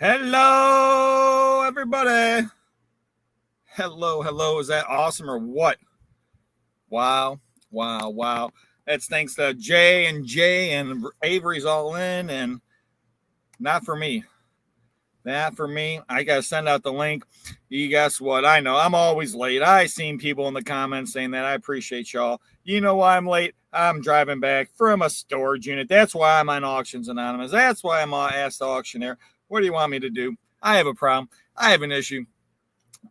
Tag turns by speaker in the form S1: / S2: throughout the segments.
S1: Hello, everybody. Hello. Is that awesome or what? Wow. That's thanks to Jay and Avery's all in, and not for me. Not for me. I got to send out the link. You guess what? I know I'm always late. I seen people in the comments saying that. I appreciate y'all. You know why I'm late? I'm driving back from a storage unit. That's why I'm on Auctions Anonymous. That's why I'm asked the auctioneer, what do you want me to do? I have a problem. I have an issue.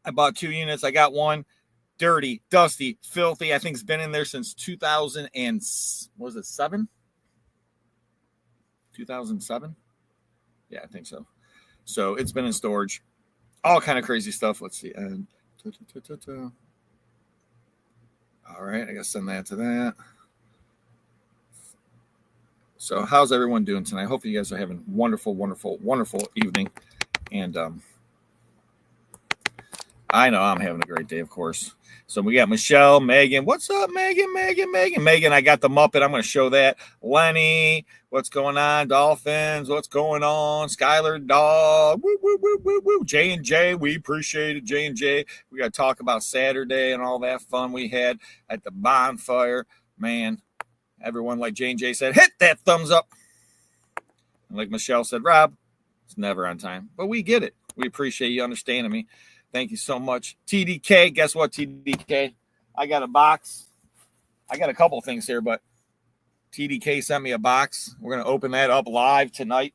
S1: I bought 2 units. I got one dirty, dusty, filthy. I think it's been in there since 2000 and was it 7? 2007? Yeah, I think so. So it's been in storage. All kind of crazy stuff. Let's see. All right, I gotta send that to that. So how's everyone doing tonight? Hopefully you guys are having wonderful evening. And I know I'm having a great day, of course. So we got Michelle, Megan. What's up, Megan? Megan, I got the Muppet. I'm going to show that. Lenny, what's going on? Dolphins, what's going on? Skylar, dog. Woo. J&J, we appreciate it, J&J. We got to talk about Saturday and all that fun we had at the Bonfire. Man, everyone, like J&J said, hit that thumbs up. And like Michelle said, Rob, it's never on time. But we get it. We appreciate you understanding me. Thank you so much. TDK, guess what, TDK? I got a box. I got a couple of things here, but TDK sent me a box. We're going to open that up live tonight.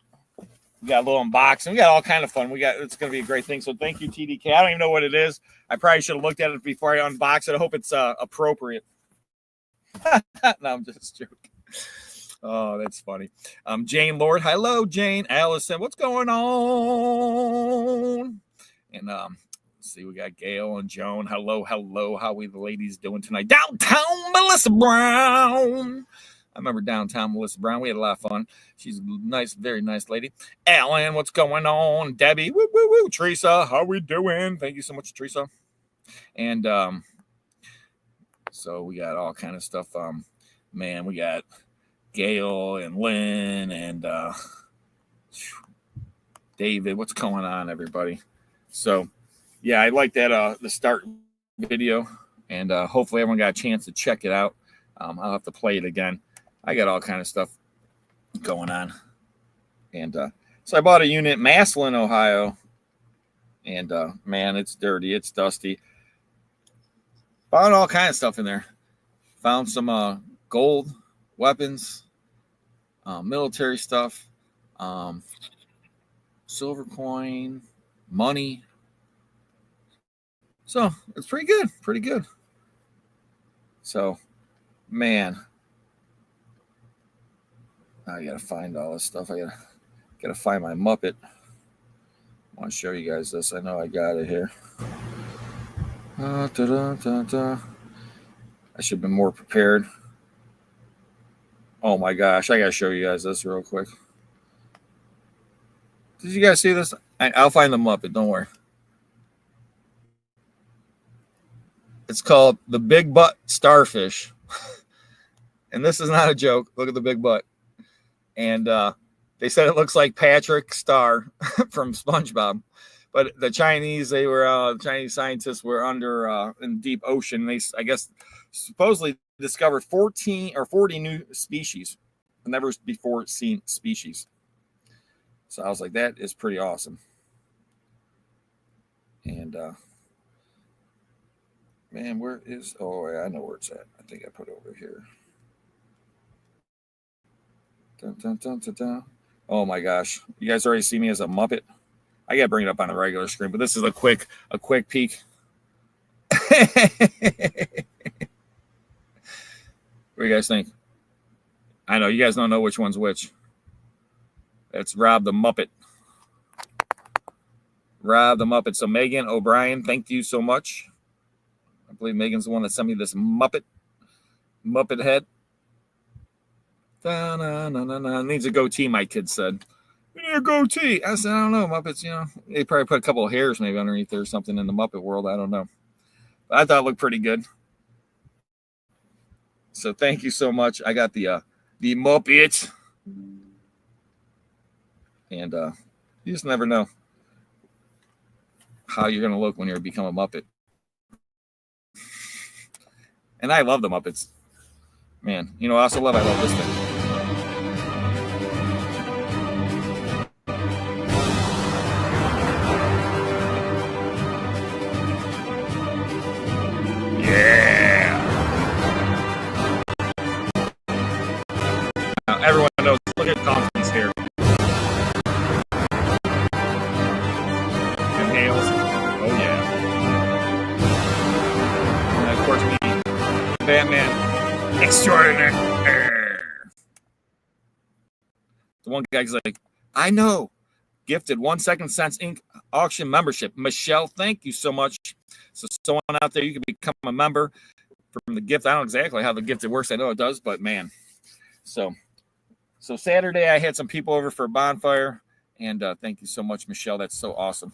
S1: We got a little unboxing. We got all kind of fun. It's going to be a great thing. So thank you, TDK. I don't even know what it is. I probably should have looked at it before I unbox it. I hope it's appropriate. No, I'm just joking. Oh, that's funny. Jane Lord. Hello, Jane. Allison, what's going on? And see, we got Gail and Joan. Hello. How we the ladies doing tonight? Downtown Melissa Brown. I remember downtown Melissa Brown. We had a lot of fun. She's a nice, very nice lady. Alan, what's going on? Debbie, woo. Teresa, how we doing? Thank you so much, Teresa. And so we got all kind of stuff. Man, we got Gail and Lynn and David. What's going on, everybody? So, yeah, I like that the start video, and hopefully everyone got a chance to check it out. I'll have to play it again. I got all kind of stuff going on. And so I bought a unit in Massillon, Ohio, and man, it's dirty. It's dusty. Found all kind of stuff in there. Found some gold, weapons, military stuff, silver coin, money. So it's pretty good. So, man, I gotta find all this stuff. I gotta find my Muppet. I want to show you guys this. I know I got it here. I should have been more prepared. Oh my gosh, I gotta show you guys this real quick. Did you guys see this? I'll find the Muppet, don't worry. It's called the Big Butt Starfish. And this is not a joke. Look at the big butt. And they said it looks like Patrick Star from SpongeBob. But the Chinese scientists were under in deep ocean. They, I guess, supposedly discovered 14 or 40 new species, never before seen species. So I was like, that is pretty awesome. And man, where is? Oh, I know where it's at. I think I put it over here. Dun. Oh my gosh, you guys already see me as a Muppet. I gotta bring it up on a regular screen, but this is a quick peek. What do you guys think? I know you guys don't know which one's which. That's Rob the Muppet. So Megan O'Brien, thank you so much. I believe Megan's the one that sent me this Muppet head. Needs a goatee, my kid said. We need a goatee. I said, I don't know, Muppets, they probably put a couple of hairs maybe underneath there or something in the Muppet world. I don't know. But I thought it looked pretty good. So thank you so much. I got the Muppet. And you just never know. how you're going to look when you become a Muppet. And I love the Muppets. Man, you know, I love this thing. Yeah. Now, everyone knows, look at Coffman's hair. And Hales. Oh, yeah. And of course, me, Batman extraordinaire. The one guy's like, I know. Gifted 1 Second Sense Inc. auction membership. Michelle, thank you so much. So someone out there, you can become a member from the gift. I don't know exactly how the gift works. I know it does, but man. So Saturday I had some people over for a bonfire, and thank you so much, Michelle. That's so awesome.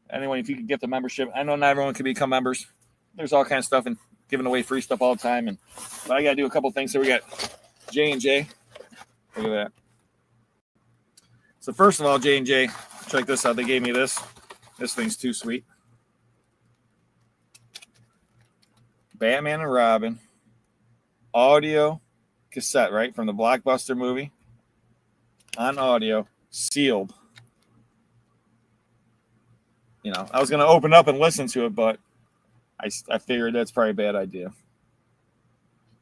S1: Anyway, if you could gift a membership, I know not everyone can become members. There's all kinds of stuff and giving away free stuff all the time, but I got to do a couple things. So we got J&J. Look at that. So first of all, J&J, check this out. They gave me this. This thing's too sweet. Batman and Robin. Audio cassette, right? From the Blockbuster movie. On audio. Sealed. You know, I was going to open up and listen to it, but I figured that's probably a bad idea.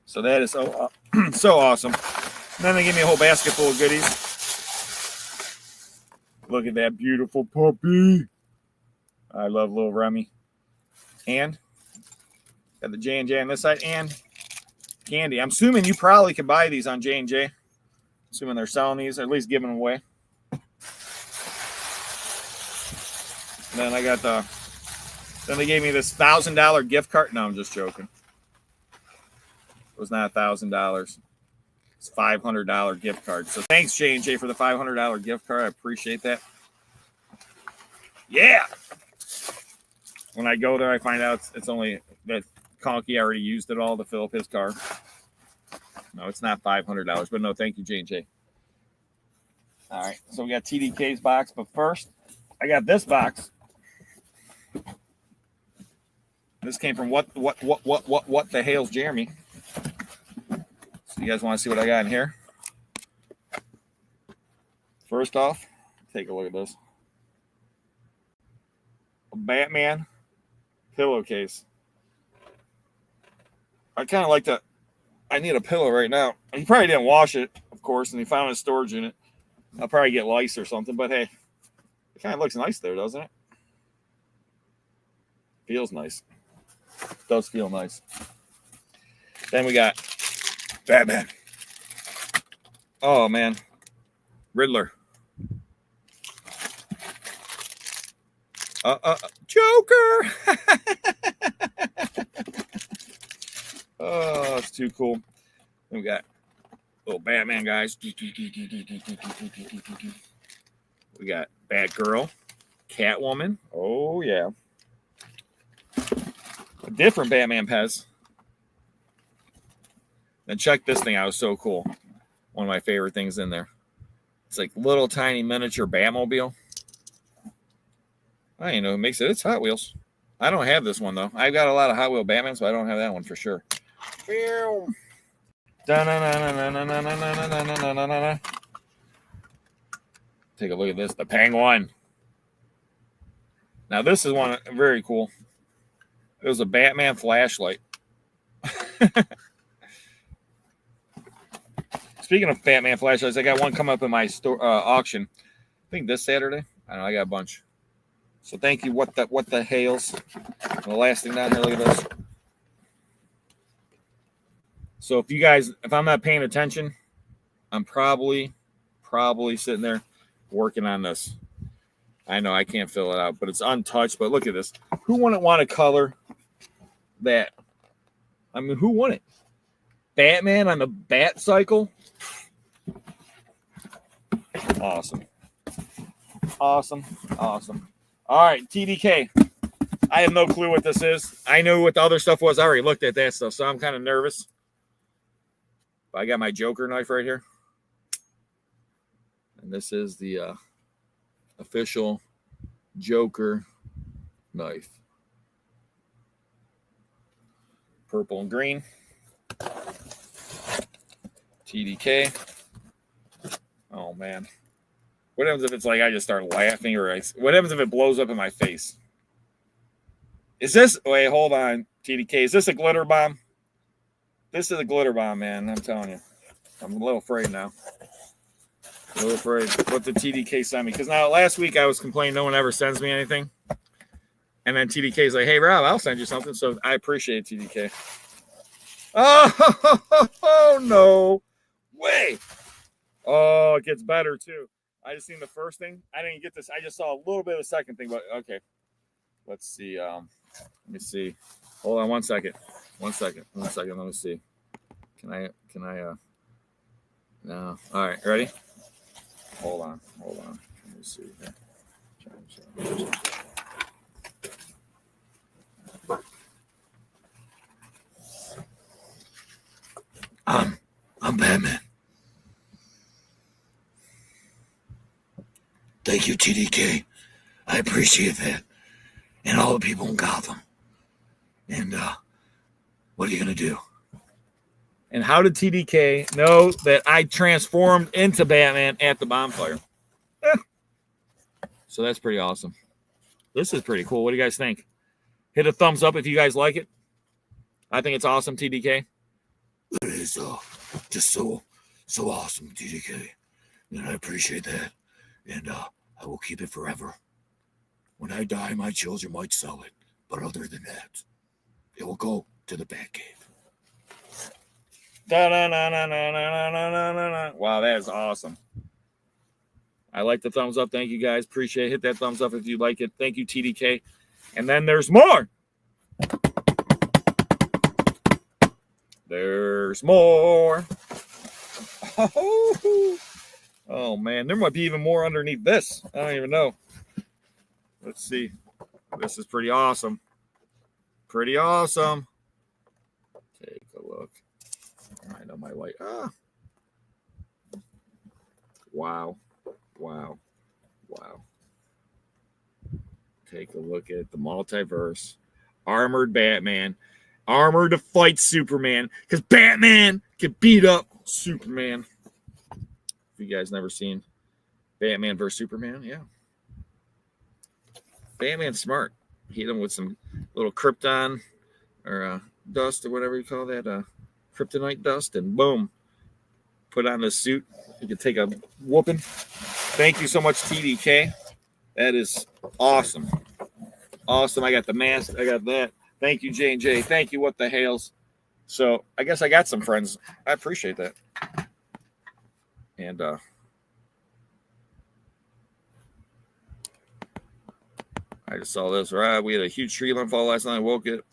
S1: So that is so awesome. And then they gave me a whole basket full of goodies. Look at that beautiful puppy. I love little Remy. And got the J&J on this side and candy. I'm assuming you probably can buy these on J&J. Assuming they're selling these, or at least giving them away. And then I got then they gave me this $1,000 gift card. No, I'm just joking. It was not $1,000. It's $500 gift card. So thanks, J&J, for the $500 gift card. I appreciate that. Yeah. When I go there, I find out it's only that Conky already used it all to fill up his car. No, it's not $500, but no, thank you, J&J. All right, so we got TDK's box, but first, I got this box. This came from what the hell's Jeremy? So you guys want to see what I got in here? First off, take a look at this. A Batman pillowcase. I kind of like that. I need a pillow right now. He probably didn't wash it, of course, and he found it in a storage unit. I'll probably get lice or something, but hey, it kind of looks nice there, doesn't it? Feels nice. Does feel nice. Then we got Batman. Oh, man. Riddler. Joker. Oh, it's too cool. Then we got little Batman guys. We got Batgirl, Catwoman. Oh, yeah. A different Batman Pez. Then check this thing out. It's so cool. One of my favorite things in there. It's like little tiny miniature Batmobile. I don't know who makes it. It's Hot Wheels. I don't have this one, though. I've got a lot of Hot Wheel Batmans, but I don't have that one for sure. Take a look at this. The Penguin. Now, this is one very cool. It was a Batman flashlight. Speaking of Batman flashlights, I got one coming up in my store auction. I think this Saturday. I don't know. I got a bunch. So thank you. What the Hales? The last thing down here. Look at this. So if I'm not paying attention, I'm probably sitting there working on this. I know I can't fill it out, but it's untouched. But look at this. Who wouldn't want to color that? I mean, who wouldn't? Batman on the Bat Cycle. Awesome. Awesome. Awesome. All right, TDK. I have no clue what this is. I knew what the other stuff was. I already looked at that stuff, so I'm kind of nervous. But I got my Joker knife right here. And this is the official Joker Knife. Purple and green. TDK. Oh, man. What happens if it's like I just start laughing, or what happens if it blows up in my face? Is this, wait, hold on, TDK. Is this a glitter bomb? This is a glitter bomb, man. I'm telling you. I'm a little afraid now. A little afraid what the TDK sent me. Because now last week I was complaining no one ever sends me anything. And then TDK is like, hey, Rob, I'll send you something. So I appreciate TDK. Oh, no way. Oh, it gets better, too. I just seen the first thing. I didn't get this. I just saw a little bit of the second thing, but okay. Let's see. Let me see. Hold on 1 second. 1 second. 1 second. Let me see. Can I, no. All right. Ready? Hold on. Let me see here. I'm Batman. Thank you, TDK. I appreciate that. And all the people in Gotham. And what are you going to do? And how did TDK know that I transformed into Batman at the bonfire? So that's pretty awesome. This is pretty cool. What do you guys think? Hit a thumbs up if you guys like it. I think it's awesome, TDK. It is just so awesome, TDK. And I appreciate that. And I will keep it forever. When I die, my children might sell it. But other than that, it will go to the Batcave. Wow, that is awesome. I like the thumbs up. Thank you, guys. Appreciate it. Hit that thumbs up if you like it. Thank you, TDK. And then there's more. There's more. Oh, man. There might be even more underneath this. I don't even know. Let's see. This is pretty awesome. Pretty awesome. Take a look. I know my light. Wow. Take a look at the multiverse. Armored Batman. Armored to fight Superman. Because Batman can beat up Superman. If you guys never seen Batman versus Superman, yeah. Batman's smart. Hit him with some little Krypton or dust or whatever you call that. Kryptonite dust, and boom. Put on the suit. You can take a whooping. Thank you so much, TDK. That is awesome. Awesome. I got the mask. I got that. Thank you, J&J. Thank you, What the Hails. So I guess I got some friends. I appreciate that. And I just saw this. Right, we had a huge tree limb fall last night. Woke it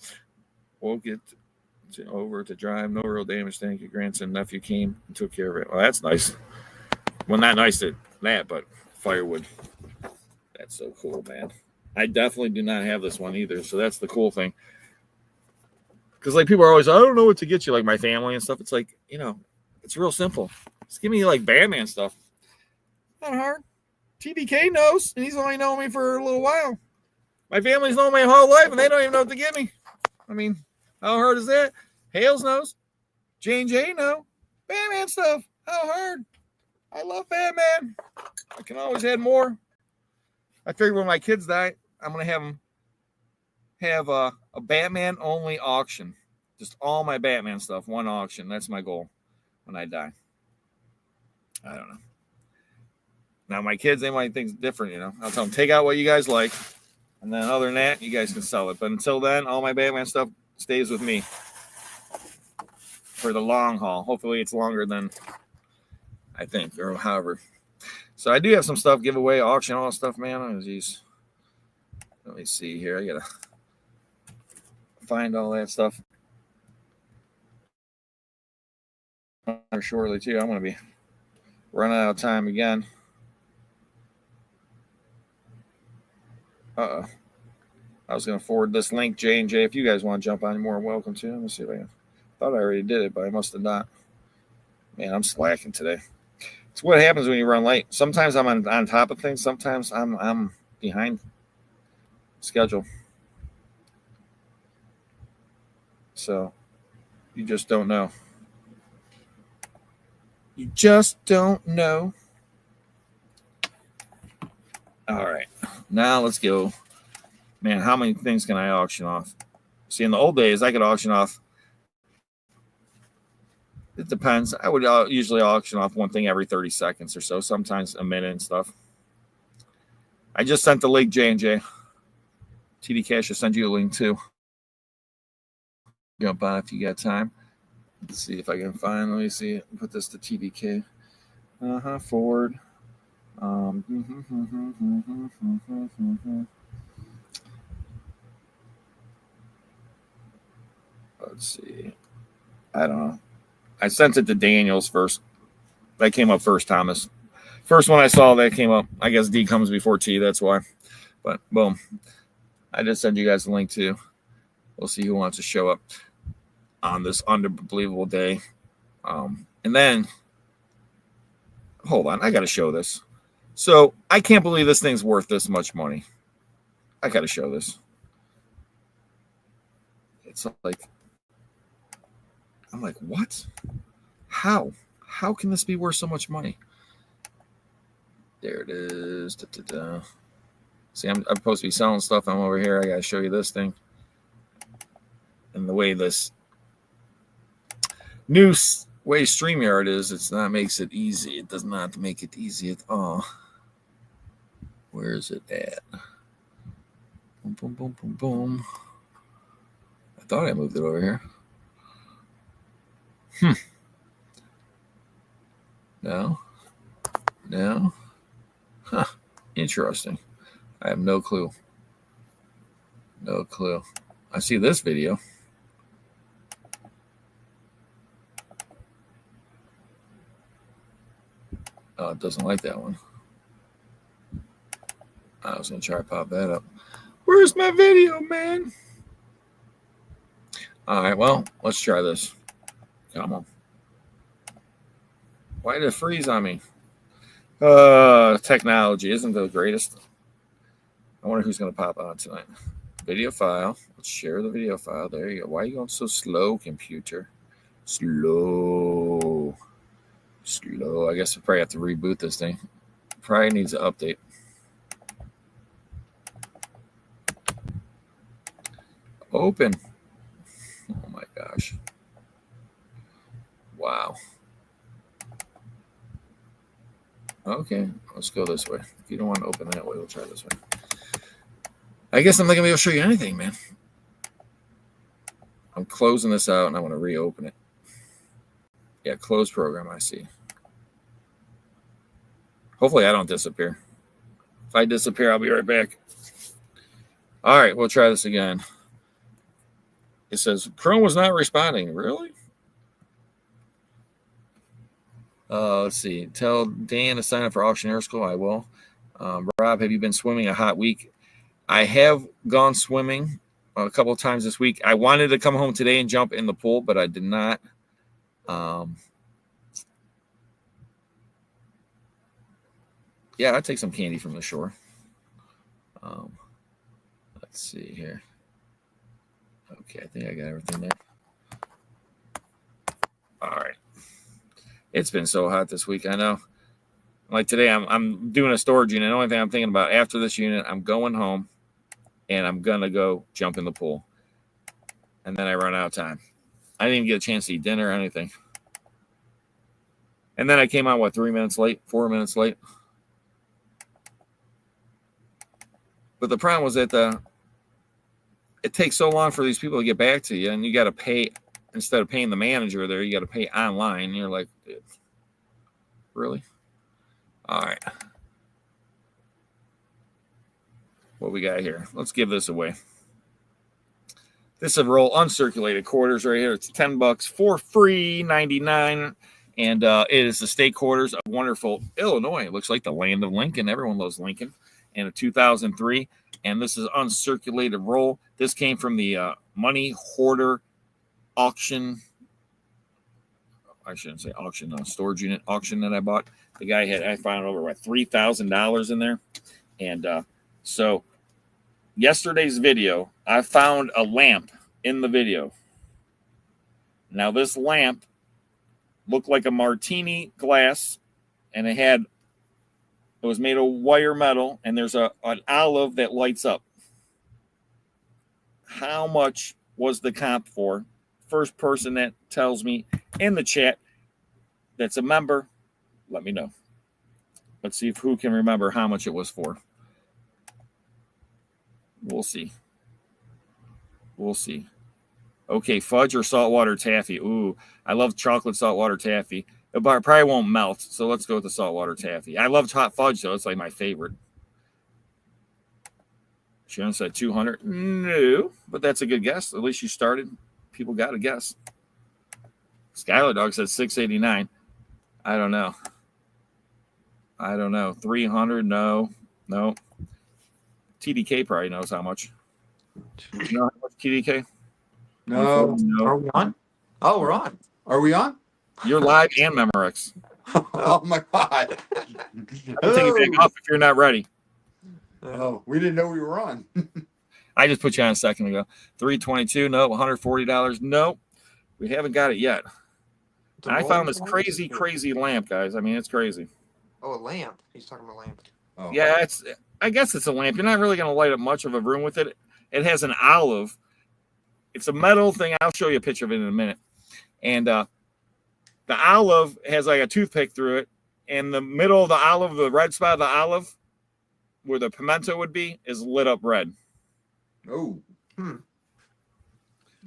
S1: over to drive. No real damage. Thank you. Grandson, nephew came and took care of it. Well, that's nice. Well, not nice at that, but firewood. That's so cool, man. I definitely do not have this one either. So that's the cool thing. Because like people are always, I don't know what to get you, like my family and stuff. It's like, it's real simple. Just give me like Batman stuff. Not hard. TDK knows, and he's only known me for a little while. My family's known me my whole life, and they don't even know what to give me. I mean, how hard is that? Hales knows. J&J know. Batman stuff. How hard? I love Batman. I can always add more. I figure when my kids die, I'm going to have them have a Batman-only auction. Just all my Batman stuff, one auction. That's my goal when I die. I don't know. Now, my kids, they might think different, I'll tell them, take out what you guys like. And then other than that, you guys can sell it. But until then, all my Batman stuff stays with me for the long haul. Hopefully it's longer than I think, or however. So I do have some stuff, giveaway, auction, all that stuff, man. Oh, geez. Let me see here. I got to find all that stuff. Shortly, too. I'm going to be running out of time again. I was going to forward this link, J&J. If you guys want to jump on, you're more welcome to. Let me see if I can. Thought I already did it, but I must have not. Man, I'm slacking today. It's what happens when you run late. Sometimes I'm on top of things. Sometimes I'm behind schedule. So you just don't know. You just don't know. All right. Now let's go. Man, how many things can I auction off? See, in the old days, I could auction off. It depends. I would usually auction off one thing every 30 seconds or so, sometimes a minute and stuff. I just sent the link, J&J. TD Cash will send you a link too. Jump on if you got time. Let's see if I can find. Let me see. Put this to TDK. Forward. Let's see. I don't know. I sent it to Daniels first. That came up first, Thomas. First one I saw that came up. I guess D comes before T. That's why. But boom. I just sent you guys a link too. We'll see who wants to show up on this unbelievable day. And then, hold on. I got to show this. So I can't believe this thing's worth this much money. I got to show this. It's like, I'm like, what? How? How can this be worth so much money? There it is. Da-da-da. See, I'm supposed to be selling stuff. I'm over here. I got to show you this thing. And the way this new way StreamYard is, it's not makes it easy. It does not make it easy at all. Where is it at? Boom, boom, boom, boom, boom. I thought I moved it over here. No. Huh. Interesting. I have no clue. No clue. I see this video. Oh, it doesn't like that one. I was going to try to pop that up. Where's my video, man? All right, well, let's try this. Come on. Why did it freeze on me? Technology isn't the greatest. I wonder who's going to pop on tonight. Video file. Let's share the video file. There you go. Why are you going so slow, computer? Slow. I guess we probably have to reboot this thing. Probably needs an update. Open. Oh my gosh. Wow. Okay, let's go this way. If you don't want to open that way, we'll try this way. I guess I'm not going to be able to show you anything, man. I'm closing this out, and I want to reopen it. Yeah, close program, I see. Hopefully I don't disappear. If I disappear, I'll be right back. All right, we'll try this again. It says Chrome was not responding. Really? Let's see. Tell Dan to sign up for Auctioneer School. I will. Rob, have you been swimming a hot week? I have gone swimming a couple of times this week. I wanted to come home today and jump in the pool, but I did not. Yeah, I'd take some candy from the shore. Let's see here. Okay, I think I got everything there. All right. It's been so hot this week. I know. Like today, I'm doing a storage unit. The only thing I'm thinking about after this unit, I'm going home, and I'm gonna go jump in the pool, and then I run out of time. I didn't even get a chance to eat dinner or anything. And then I came out 4 minutes late. But the problem was that it takes so long for these people to get back to you, and you got to pay instead of paying the manager there. You got to pay online. And you're like, dude, really? All right. What we got here? Let's give this away. This is a roll uncirculated quarters right here. It's $10 for free, 99, and it is the state quarters of wonderful Illinois. It looks like the land of Lincoln. Everyone loves Lincoln. And a 2003, and this is uncirculated roll. This came from the Money Hoarder auction. I shouldn't say auction, storage unit auction that I bought. The guy I found over $3,000 in there, and so yesterday's video, I found a lamp in the video. Now this lamp looked like a martini glass, and it was made of wire metal, and there's an olive that lights up. How much was the comp for? First person that tells me in the chat that's a member, let me know. Let's see who can remember how much it was for. We'll see. We'll see. Okay, fudge or saltwater taffy. Ooh, I love chocolate saltwater taffy. It probably won't melt, so let's go with the saltwater taffy. I love hot fudge, though. It's like my favorite. Sharon said 200. No, but that's a good guess. At least you started. People got a guess. Skylar Dog said 689. I don't know. 300? No. TDK probably knows how much. Do you know how much TDK?
S2: No.
S3: Are we on? Oh, we're on.
S2: Are we on?
S1: You're live and Memorex.
S2: Oh my God.
S1: I'll take it back off if you're not ready.
S2: Oh, we didn't know we were on.
S1: I just put you on a second ago. 322. Nope. $140. Nope. We haven't got it yet. I found this crazy lamp, guys. I mean, it's crazy.
S3: Oh, a lamp. He's talking about a lamp.
S2: Oh.
S1: Yeah, I guess it's a lamp. You're not really going to light up much of a room with it. It has an olive. It's a metal thing. I'll show you a picture of it in a minute. And the olive has like a toothpick through it. And the middle of the olive, the red spot of the olive, where the pimento would be, is lit up red.
S2: Oh. I'll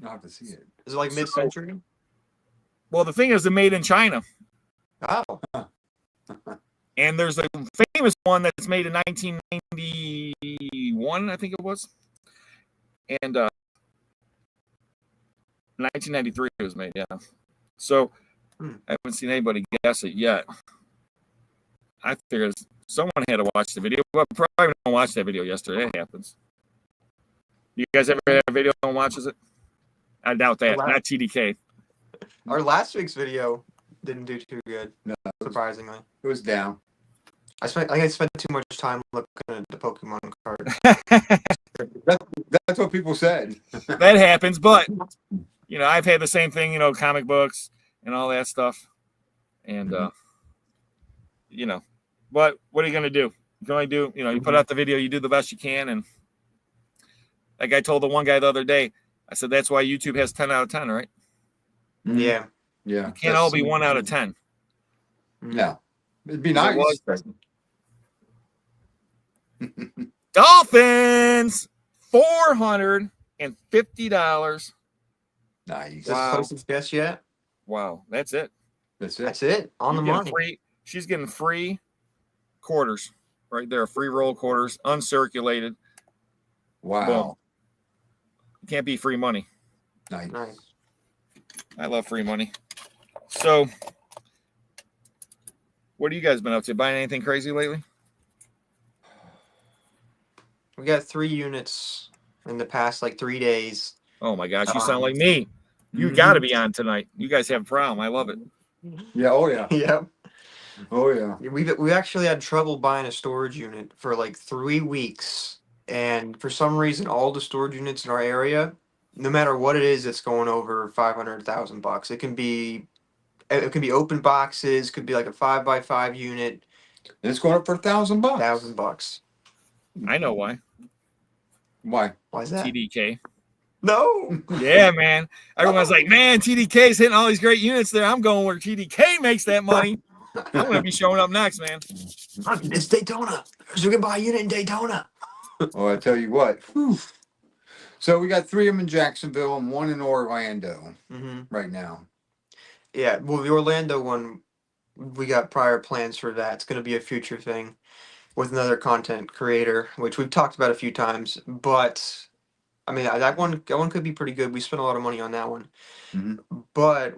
S2: have to see it.
S3: Is it like mid-century?
S1: Well, the thing is, they're made in China.
S3: Oh.
S1: And there's a famous one that's made in 1991, I think it was. And 1993 it was made, yeah. So I haven't seen anybody guess it yet. I figured someone had to watch the video, but probably don't watch that video yesterday. It happens. You guys ever had a video and watches it? I doubt that. Not TDK.
S3: Our last week's video didn't do too good.
S2: No,
S3: surprisingly.
S2: It was down.
S3: I think I spent too much time looking at the Pokemon card.
S2: That's what people said.
S1: That happens, but you know, I've had the same thing, you know, comic books and all that stuff. And you know, but what are you gonna do? You can only do, you know, you put out the video, you do the best you can. And like I told the one guy the other day, I said that's why YouTube has 10 out of 10, right?
S3: Yeah.
S2: Yeah.
S1: It can't all be 1 out of 10.
S2: No. It'd be nice.
S1: Dolphins, $450.
S2: Nice.
S3: Is this closest guess yet?
S1: Wow, that's it.
S2: That's it.
S3: That's it. On the money.
S1: She's getting free quarters right there, free roll quarters, uncirculated.
S2: Wow.
S1: Boom. Can't be free money.
S2: Nice.
S1: I love free money. So, what have you guys been up to? Buying anything crazy lately?
S3: We got 3 units in the past like 3 days.
S1: Oh my gosh, you sound like me. You got to be on tonight. You guys have a problem. I love it.
S2: Yeah. Oh yeah.
S3: Yep.
S2: Oh yeah.
S3: We actually had trouble buying a storage unit for like 3 weeks, and for some reason, all the storage units in our area, no matter what it is, it's going over $500,000. It can be open boxes, could be like a 5x5 unit.
S2: And it's going up for $1,000.
S3: $1,000.
S1: I know why.
S2: Why?
S3: Why is that?
S1: TDK.
S3: No.
S1: Yeah, man. Everyone's like, man, TDK's hitting all these great units there. I'm going where TDK makes that money. I'm going to be showing up next, man.
S3: It's Daytona. So we can buy a unit in Daytona.
S2: Oh, I tell you what. Whew. So we got 3 of them in Jacksonville and 1 in Orlando right now.
S3: Yeah, well, the Orlando one, we got prior plans for that. It's going to be a future thing with another content creator, which we've talked about a few times. But I mean, that one could be pretty good. We spent a lot of money on that one, but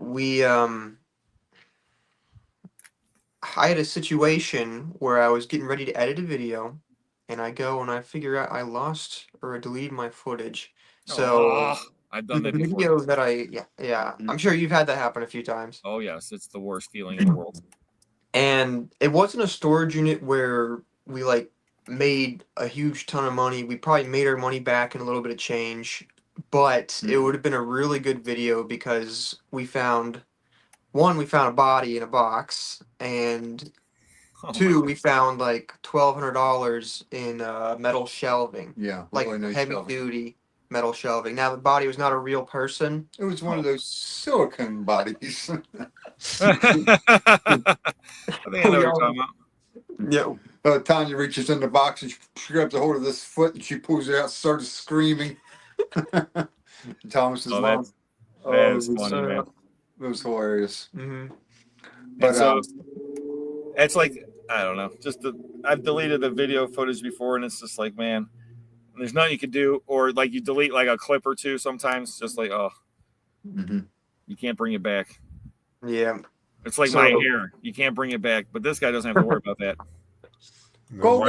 S3: I had a situation where I was getting ready to edit a video, and I go and I figure out I lost or deleted my footage. So
S1: I've done that
S3: the
S1: before.
S3: video that I'm sure you've had that happen a few times.
S1: Oh yes, it's the worst feeling in the world.
S3: And it wasn't a storage unit where we like made a huge ton of money. We probably made our money back and a little bit of change. but it would have been a really good video because we found a body in a box, and two, we found like $1,200 in metal shelving.
S2: Yeah,
S3: Like
S2: really nice
S3: heavy
S2: shelving.
S3: duty metal shelving. Now the body was not a real person.
S2: It was one of those silicone bodies.
S1: I think I know what you're talking about.
S3: Yeah.
S2: Tanya reaches in the box and she grabs a hold of this foot and she pulls it out and starts screaming. Thomas's mom.
S1: That's funny, man.
S2: It was hilarious.
S3: Mm-hmm.
S2: But
S1: so it's like, I don't know. I've deleted the video footage before, and it's just like, man, there's nothing you can do. Or like you delete like a clip or two sometimes, just like, you can't bring it back.
S3: Yeah.
S1: It's like my hair. You can't bring it back, but this guy doesn't have to worry about that.
S4: No,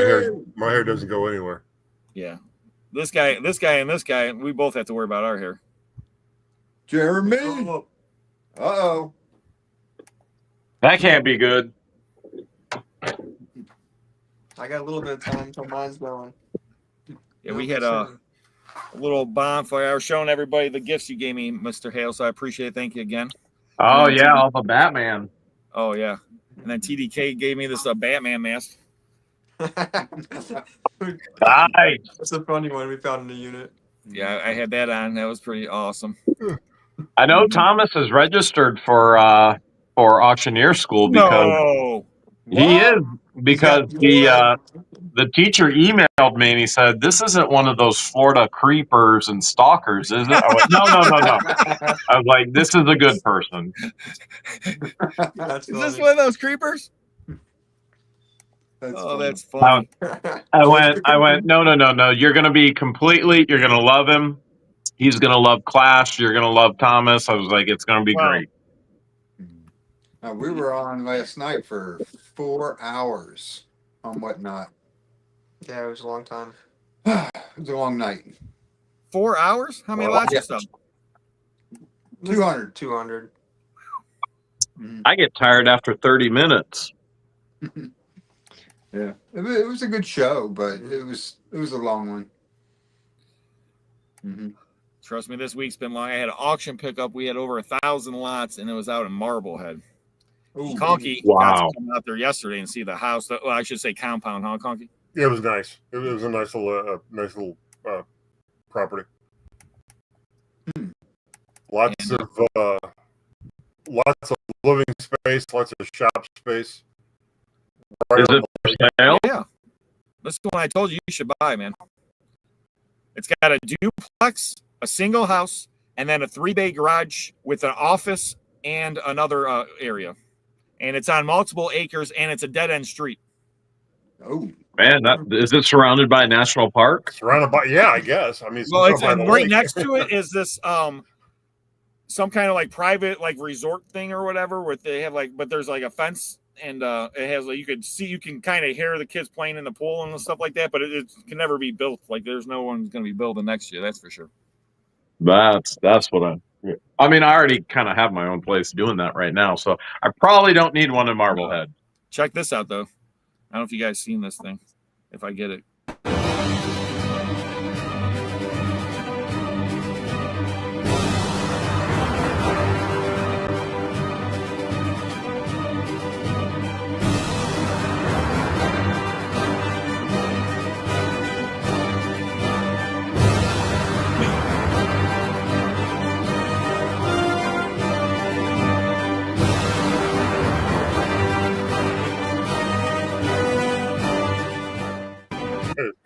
S4: my hair doesn't go anywhere.
S1: Yeah. This guy, and this guy, we both have to worry about our hair.
S2: Jeremy. Uh-oh.
S5: That can't be good.
S3: I got a little bit of time until mine's going.
S1: Yeah, we had a little bonfire. I was showing everybody the gifts you gave me, Mr. Hale, so I appreciate it. Thank you again.
S5: Oh, yeah, all the Batman.
S1: Oh, yeah. And then TDK gave me this Batman mask.
S3: Nice. That's a funny one we found in the unit.
S1: Yeah, I had that on. That was pretty awesome.
S5: I know Thomas is registered for Auctioneer school because he is, because the teacher emailed me and he said, "This isn't one of those Florida creepers and stalkers, is it?" I went, no. I was like, "This is a good person."
S1: Is this one of those creepers? That's funny.
S5: I went, no. You're going to love him. He's going to love Clash. You're going to love Thomas. I was like, it's going to be great.
S2: We were on last night for 4 hours on Whatnot.
S3: Yeah, it was a long time.
S2: It was a long night.
S1: 4 hours? How many lots you sell?
S2: 200.
S3: 200.
S5: I get tired after 30 minutes.
S2: Yeah, it was a good show, but it was a long one. Mm-hmm.
S1: Trust me, this week's been long. I had an auction pickup. We had over 1,000 lots, and it was out in Marblehead. Conky got to come out there yesterday and see the house. Well, I should say compound, huh, Conky?
S4: Yeah, it was nice. It was a nice little property. Lots of living space, lots of shop space.
S5: Is it for sale?
S1: Yeah. This is the one I told you should buy, man. It's got a duplex, a single house, and then a 3-bay garage with an office and another area. And it's on multiple acres, and it's a dead-end street.
S2: Oh.
S5: Man, is it surrounded by a national park?
S4: Surrounded by, yeah, I guess. I mean,
S1: well, it's right next to it is this some kind of like private like resort thing or whatever, where they have like, but there's like a fence, and it has like you can kind of hear the kids playing in the pool and stuff like that, but it can never be built. Like there's no one's going to be building next year, that's for sure.
S5: That's what I mean, I already kind of have my own place doing that right now, so I probably don't need one in Marblehead.
S1: Check this out, though. I don't know if you guys seen this thing. If I get it.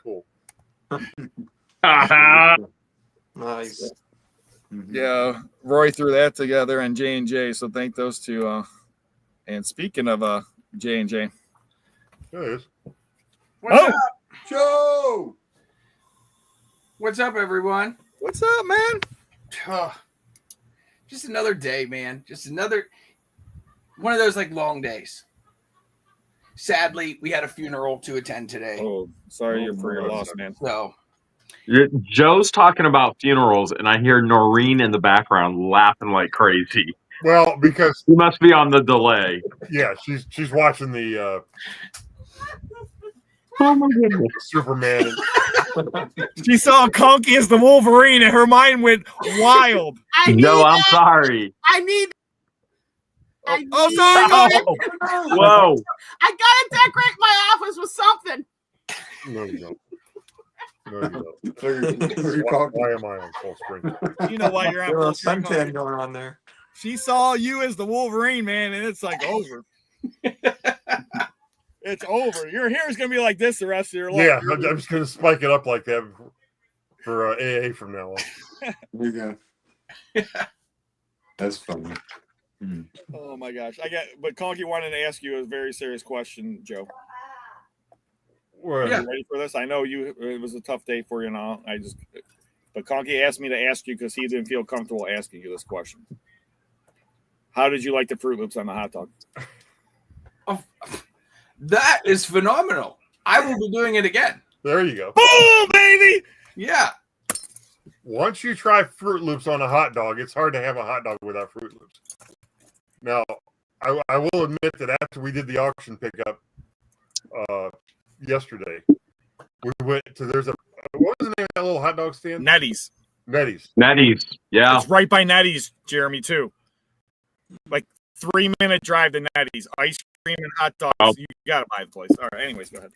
S4: Cool.
S3: Nice.
S1: Yeah, Roy threw that together and J&J, so thank those two. And speaking of J&J.
S4: There it is.
S6: What's up?
S2: Joe!
S6: What's up, everyone?
S1: What's up, man?
S6: Just another day, man. Just another one of those like long days. Sadly, we had a funeral to attend today.
S1: Oh, sorry for your loss, man.
S6: So
S5: Joe's talking about funerals, and I hear Noreen in the background laughing like crazy.
S4: Well, because
S5: he must be on the delay.
S4: Yeah, she's watching the
S5: Oh my goodness.
S4: Superman.
S1: She saw Conky as the Wolverine, and her mind went wild.
S5: Joe, I'm sorry.
S7: I need.
S1: Sorry, Conky.
S5: Whoa.
S7: I gotta decorate my office with something.
S4: No, you don't. No, you don't. Why am I on full screen?
S1: You know why you're on
S3: There
S1: full
S3: was
S1: screen,
S3: suntan
S1: Conky.
S3: going on there.
S1: She saw you as the Wolverine, man, and it's like over. It's over. Your hair is gonna be like this the rest of your life.
S4: Yeah, I'm just gonna spike it up like that for AA from now on.
S2: There you go. That's funny.
S1: Oh my gosh! But Conky wanted to ask you a very serious question, Joe.
S4: Well,
S1: Are you ready for this? I know it was a tough day for you now. But Conky asked me to ask you because he didn't feel comfortable asking you this question. How did you like the Fruit Loops on the hot dog?
S6: Oh, that is phenomenal. I will be doing it again.
S4: There you go.
S1: Boom, baby!
S6: Yeah.
S4: Once you try Fruit Loops on a hot dog, it's hard to have a hot dog without Fruit Loops. Now, I will admit that after we did the auction pickup yesterday, we went to what was the name of that little hot dog stand?
S1: Nettie's.
S5: Nettie's. Yeah.
S1: It's right by Nettie's, Jeremy, too. Like 3-minute drive to Nettie's. Ice cream and hot dogs.
S5: Oh.
S1: You got to buy the place. All right, anyways, go ahead.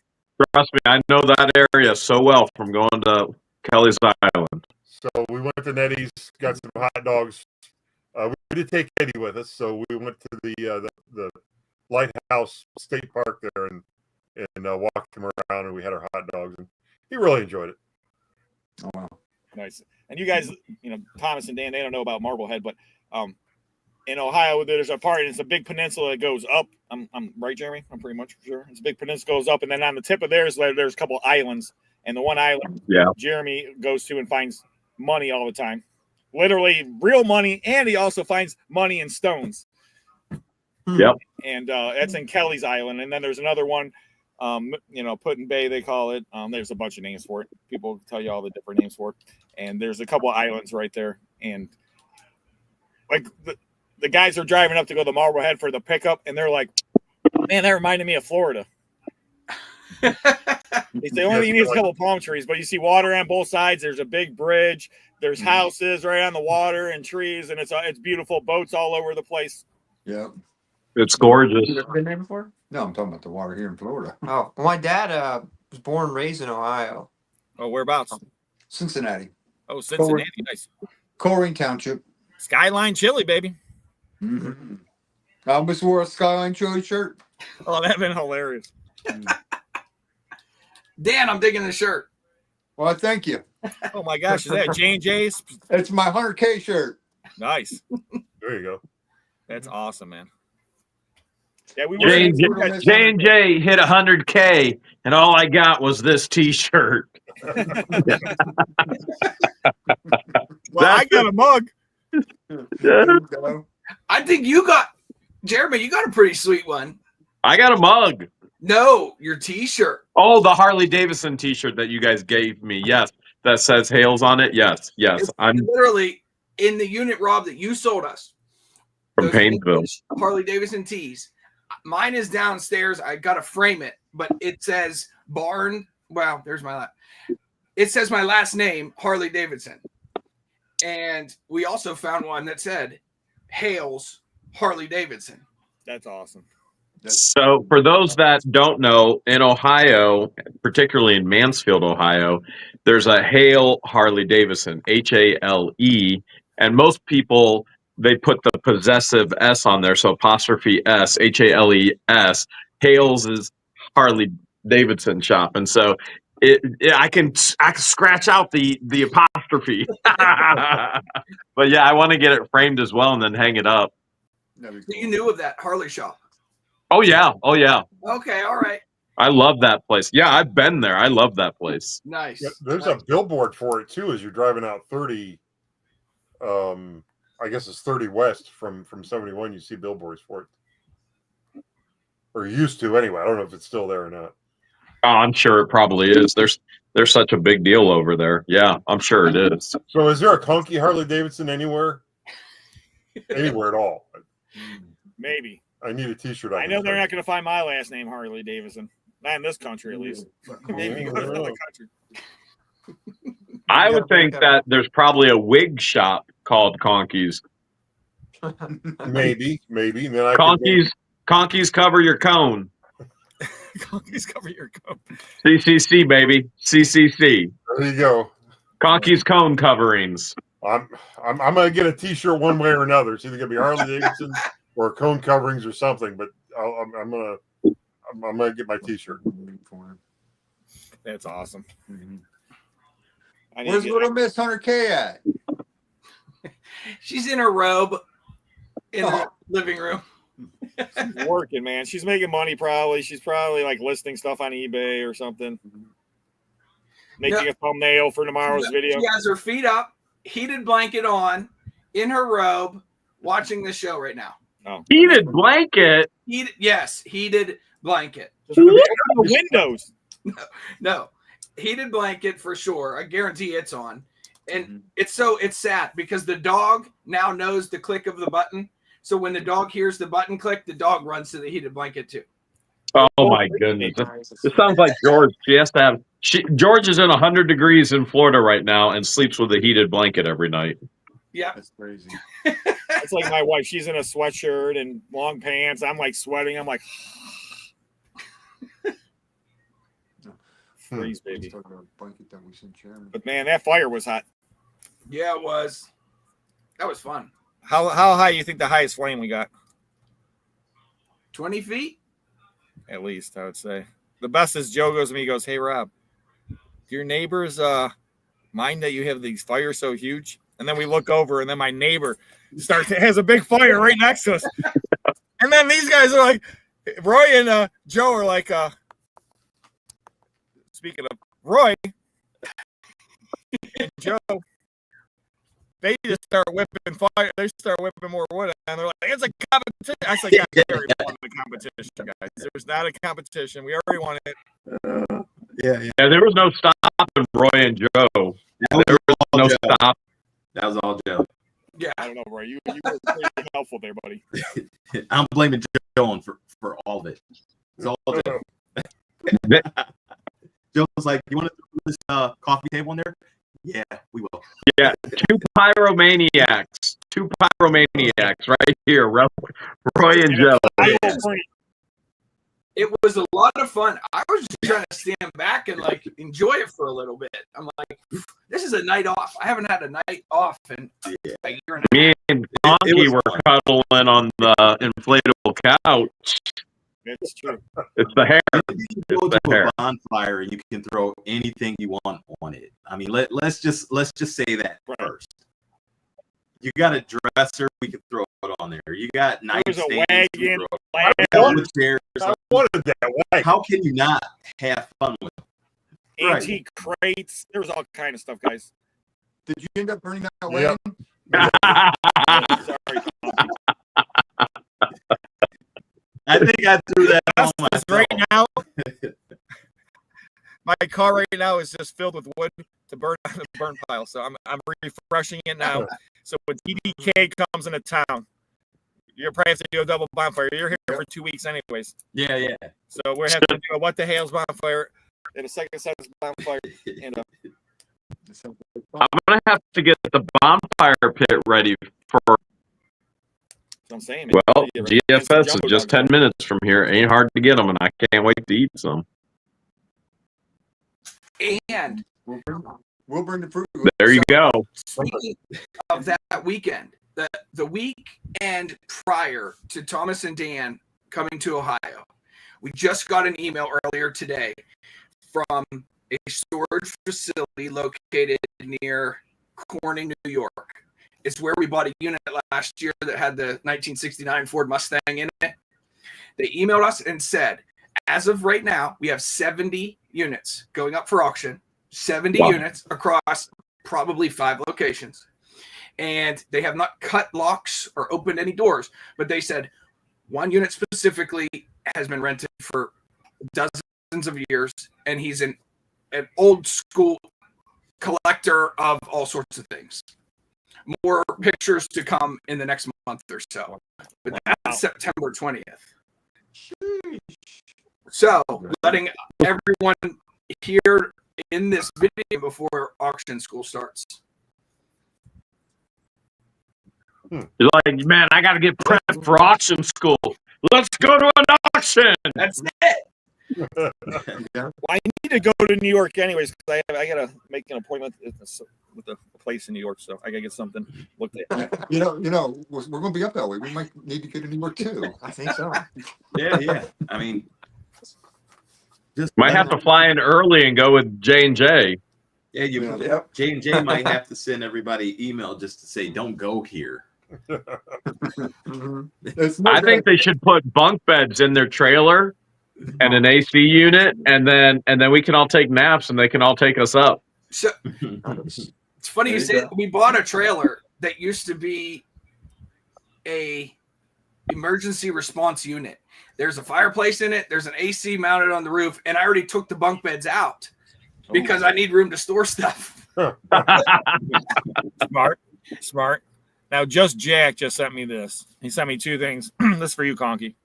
S5: Trust me, I know that area so well from going to Kelly's Island.
S4: So we went to Nettie's, got some hot dogs. We did take Eddie with us, so we went to the Lighthouse State Park there and walked him around, and we had our hot dogs, and he really enjoyed it.
S2: Oh wow,
S1: Nice. And you guys, Thomas and Dan, they don't know about Marblehead, but in Ohio, there's a part, and it's a big peninsula that goes up. I'm right, Jeremy? I'm pretty much sure. It's a big peninsula goes up, and then on the tip of there's a couple islands, and the one island Jeremy goes to and finds money all the time. Literally real money, and he also finds money in stones.
S5: Yep.
S1: And that's in Kelly's Island. And then there's another one, Putin Bay, they call it. There's a bunch of names for it. People tell you all the different names for it. And there's a couple of islands right there. And like the guys are driving up to go to Marblehead for the pickup, and they're like, man, that reminded me of Florida. The only thing you need is a couple of palm trees, but you see water on both sides. There's a big bridge. There's houses right on the water and trees, and it's beautiful. Boats all over the place.
S2: yeah.
S5: It's gorgeous.
S3: You ever been there before?
S2: No, I'm talking about the water here in Florida,
S3: Oh, well, my dad was born and raised in Ohio.
S1: Oh, whereabouts?
S2: Cincinnati,
S1: Oh, Cincinnati. Nice.
S2: Coleraine Township.
S1: Skyline Chili, baby.
S2: Mm-hmm. I almost wore a Skyline Chili shirt.
S1: Oh, that'd been hilarious.
S6: Dan, I'm digging the shirt.
S2: Well, thank you.
S1: Oh my gosh, is that J&J's?
S2: It's my 100K shirt.
S1: Nice.
S4: There you go.
S1: That's awesome, man. Yeah, we
S5: J&J hit 100K, and all I got was this T-shirt.
S1: Well, I got a mug.
S6: I think Jeremy, you got a pretty sweet one.
S5: I got a mug.
S6: No, your T-shirt.
S5: Oh, the Harley Davidson T-shirt that you guys gave me. Yes, that says Hales on it. Yes. I'm
S6: Literally in the unit, Rob, that you sold us.
S5: from
S6: Those
S5: Painesville.
S6: Harley Davidson tees. Mine is downstairs. I got to frame it, but it says Barn. Wow, there's my it says my last name, Harley Davidson. And we also found one that said Hales Harley Davidson.
S1: That's awesome.
S5: So for those that don't know, in Ohio, particularly in Mansfield, Ohio, there's a Hale Harley Davidson, Hale, and most people, they put the possessive S on there, so apostrophe S, Hales. Hales is Harley Davidson shop, and so I can scratch out the apostrophe. But yeah, I want to get it framed as well and then hang it up.
S6: You knew of that Harley shop?
S5: Oh yeah.
S6: Okay, all right.
S5: I love that place. Yeah, I've been there. I love that place.
S6: Nice.
S4: Yeah, there's a billboard for it too as you're driving out 30. I guess it's 30 west from 71. You see billboards for it, or you used to anyway. I don't know if it's still there or not.
S5: Oh, I'm sure it probably is. There's such a big deal over there. Yeah, I'm sure it is.
S4: So is there a Conky Harley Davidson anywhere? Anywhere at all?
S1: Maybe.
S4: I need a T-shirt.
S1: I know they're not going to find my last name, Harley Davidson. Not in this country, at least. Maybe you go to another country.
S5: I would think that there's probably a wig shop called Conkeys.
S4: Maybe. And then
S5: Conkeys cover your cone.
S1: Conkeys cover your cone.
S5: CCC, baby. CCC.
S4: There you go.
S5: Conkeys cone coverings.
S4: I'm gonna get a T-shirt one way or another. It's either gonna be Harley Davidson or cone coverings or something. But I'm gonna get my T-shirt.
S1: That's awesome.
S2: Mm-hmm. Where's little Miss Hunter K at?
S6: She's in her robe in the living room.
S1: She's working, man. She's making money probably. She's probably like listing stuff on eBay or something. Making a thumbnail for tomorrow's video.
S6: She has her feet up, heated blanket on, in her robe, watching the show right now.
S1: Oh.
S5: Heated blanket?
S6: Heated blanket.
S1: The windows.
S6: No. Heated blanket for sure. I guarantee it's on. And it's sad because the dog now knows the click of the button. So when the dog hears the button click, the dog runs to the heated blanket too.
S5: Oh my goodness. This sounds like George. George is in 100 degrees in Florida right now and sleeps with a heated blanket every night.
S6: Yeah.
S2: That's crazy.
S1: It's like my wife. She's in a sweatshirt and long pants. I'm like sweating. I'm like, freeze, baby. But man, that fire was hot.
S6: Yeah, it was. That was fun.
S1: How high do you think the highest flame we got?
S6: 20 feet?
S1: At least, I would say. The best is Joe goes to me, he goes, "Hey, Rob, do your neighbors mind that you have these fires so huge?" And then we look over, and then my neighbor has a big fire right next to us. And then these guys are like, Roy and Joe are like, speaking of Roy and Joe, they just start whipping fire. They start whipping more wood, and they're like, "It's a competition." I said, "Yeah, we already won the competition, guys. There's not a competition. We already won it."
S5: Yeah. There was no stopping Roy and Joe. There was no stop.
S8: That was all Joe.
S6: Yeah,
S1: I don't know, Roy. You were pretty helpful there, buddy.
S8: I'm blaming Joe for all of it. It's all Joe. Joe was like, "You want to throw this coffee table in there?" Yeah, we will.
S5: Yeah, two pyromaniacs right here, Roy and Joe.
S6: It was a lot of fun. I was just trying to stand back and like enjoy it for a little bit. I'm like, this is a night off. I haven't had a night off in a year and a half.
S5: Me and Conky were cuddling on the inflatable couch.
S1: It's true.
S5: It's the hair.
S8: You go to a bonfire and you can throw anything you want on it. I mean, let's just say that first. You got a dresser, we can throw it on there. You got nightstands.
S1: Wagon.
S4: I wanted that wagon.
S8: How can you not have fun with it?
S1: Antique crates. There was all kind of stuff, guys.
S2: Did you end up burning that wagon?
S1: Sorry.
S8: I think I threw that on myself.
S1: Right now, my car right now is just filled with wood to burn on the burn pile. So I'm refreshing it now. So when DDK comes into town, you're probably have to do a double bonfire. You're here for 2 weeks anyways.
S8: Yeah.
S1: So we're having to do a What the Hell's bonfire and a second size bonfire. And
S5: I'm going to have to get the bonfire pit ready for.
S1: I'm saying, man.
S5: Well, GFS is just 10 minutes from here. It ain't hard to get them, and I can't wait to eat some.
S6: And
S2: we'll bring the fruit.
S5: There you go.
S6: Speaking of that weekend, the weekend prior to Thomas and Dan coming to Ohio, we just got an email earlier today from a storage facility located near Corning, New York. It's where we bought a unit last year that had the 1969 Ford Mustang in it. They emailed us and said, as of right now, we have 70 units going up for auction, 70 units across probably 5 locations. And they have not cut locks or opened any doors, but they said one unit specifically has been rented for dozens of years, and he's an old school collector of all sorts of things. More pictures to come in the next month or so. But that's September 20th. So, letting everyone hear in this video before auction school starts.
S5: You're like, man, I got to get prepped for auction school. Let's go to an auction.
S6: That's it.
S1: Well, I need to go to New York anyways because I got to make an appointment with a place in New York, so I got to get something looked at.
S2: You know, we're going to be up that way. We might need to go to New York too.
S3: I think so.
S8: Yeah. I mean, just
S5: Might have to fly in early and go with J&J.
S8: Yeah, J&J might have to send everybody email just to say, don't go here.
S5: I think they should put bunk beds in their trailer and an AC unit, and then we can all take naps and they can all take us up.
S6: So it's funny you say we bought a trailer that used to be a emergency response unit. There's a fireplace in it, there's an AC mounted on the roof, and I already took the bunk beds out because I need room to store stuff.
S1: Smart. Now, Jack just sent me this. He sent me two things. This is for you, Conky.